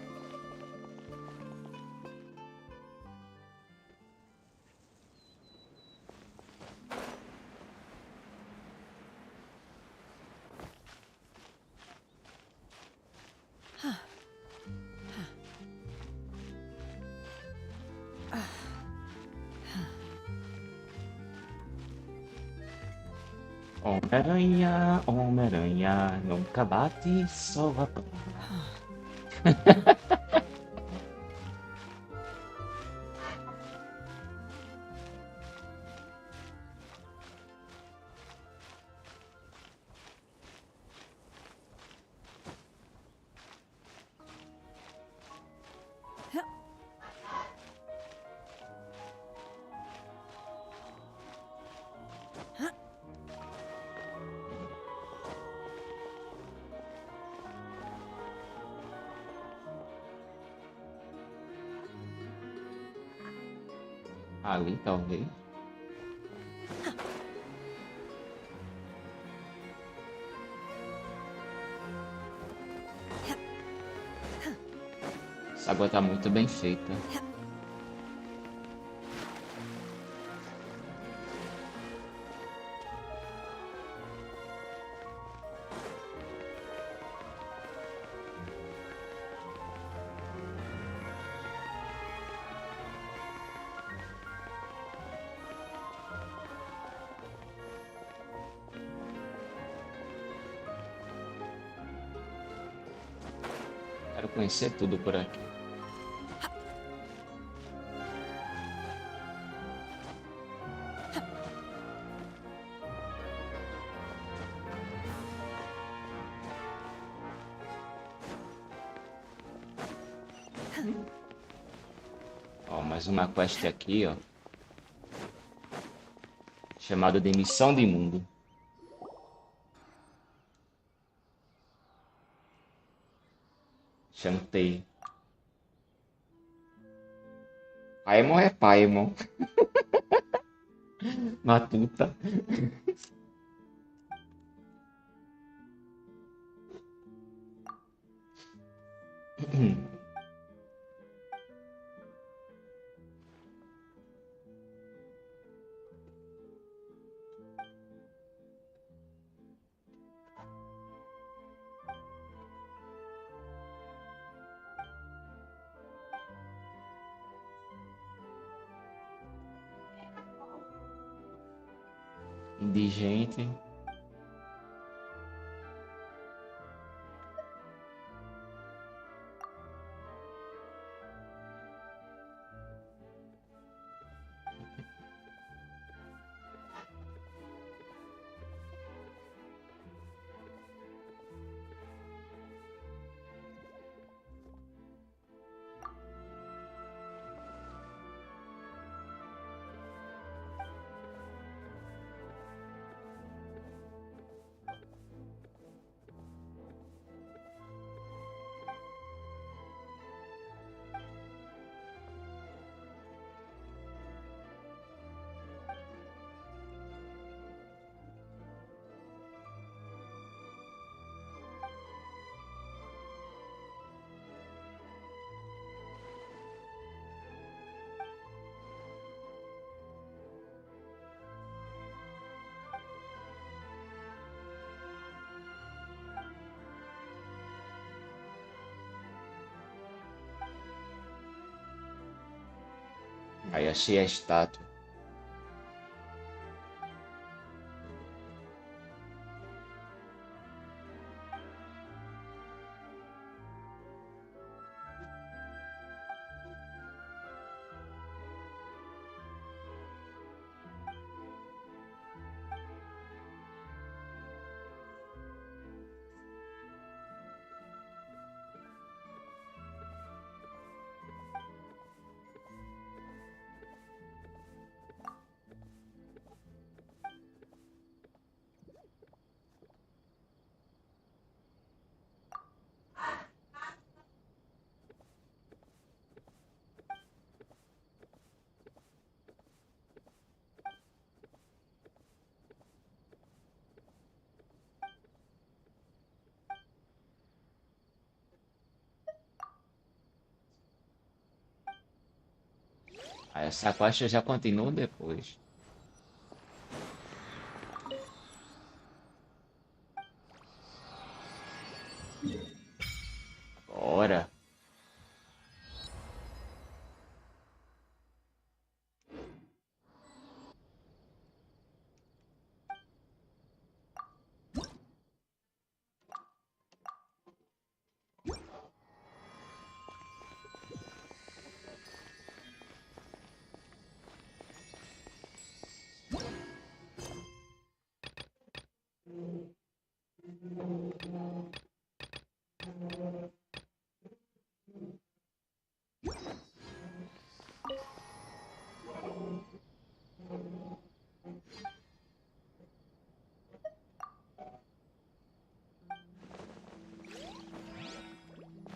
B: Homem-Aranha, Homem-Aranha, nunca bate, só a ali, talvez. Essa água tá muito bem feita. Quero conhecer tudo por aqui. Ó, mais uma quest aqui, ó. Chamada de Missão de Mundo. Chantei. Paimon é Paimon. Matuta. Indigente. Aí achei a estátua. Aí essa quest eu já continuo depois. Bora.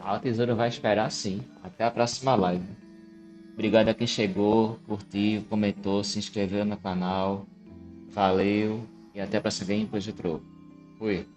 B: Ah, o tesouro vai esperar sim. Até a próxima live. Obrigado a quem chegou, curtiu, comentou, se inscreveu no canal. Valeu e até a próxima gameplay de Retrô. Fui.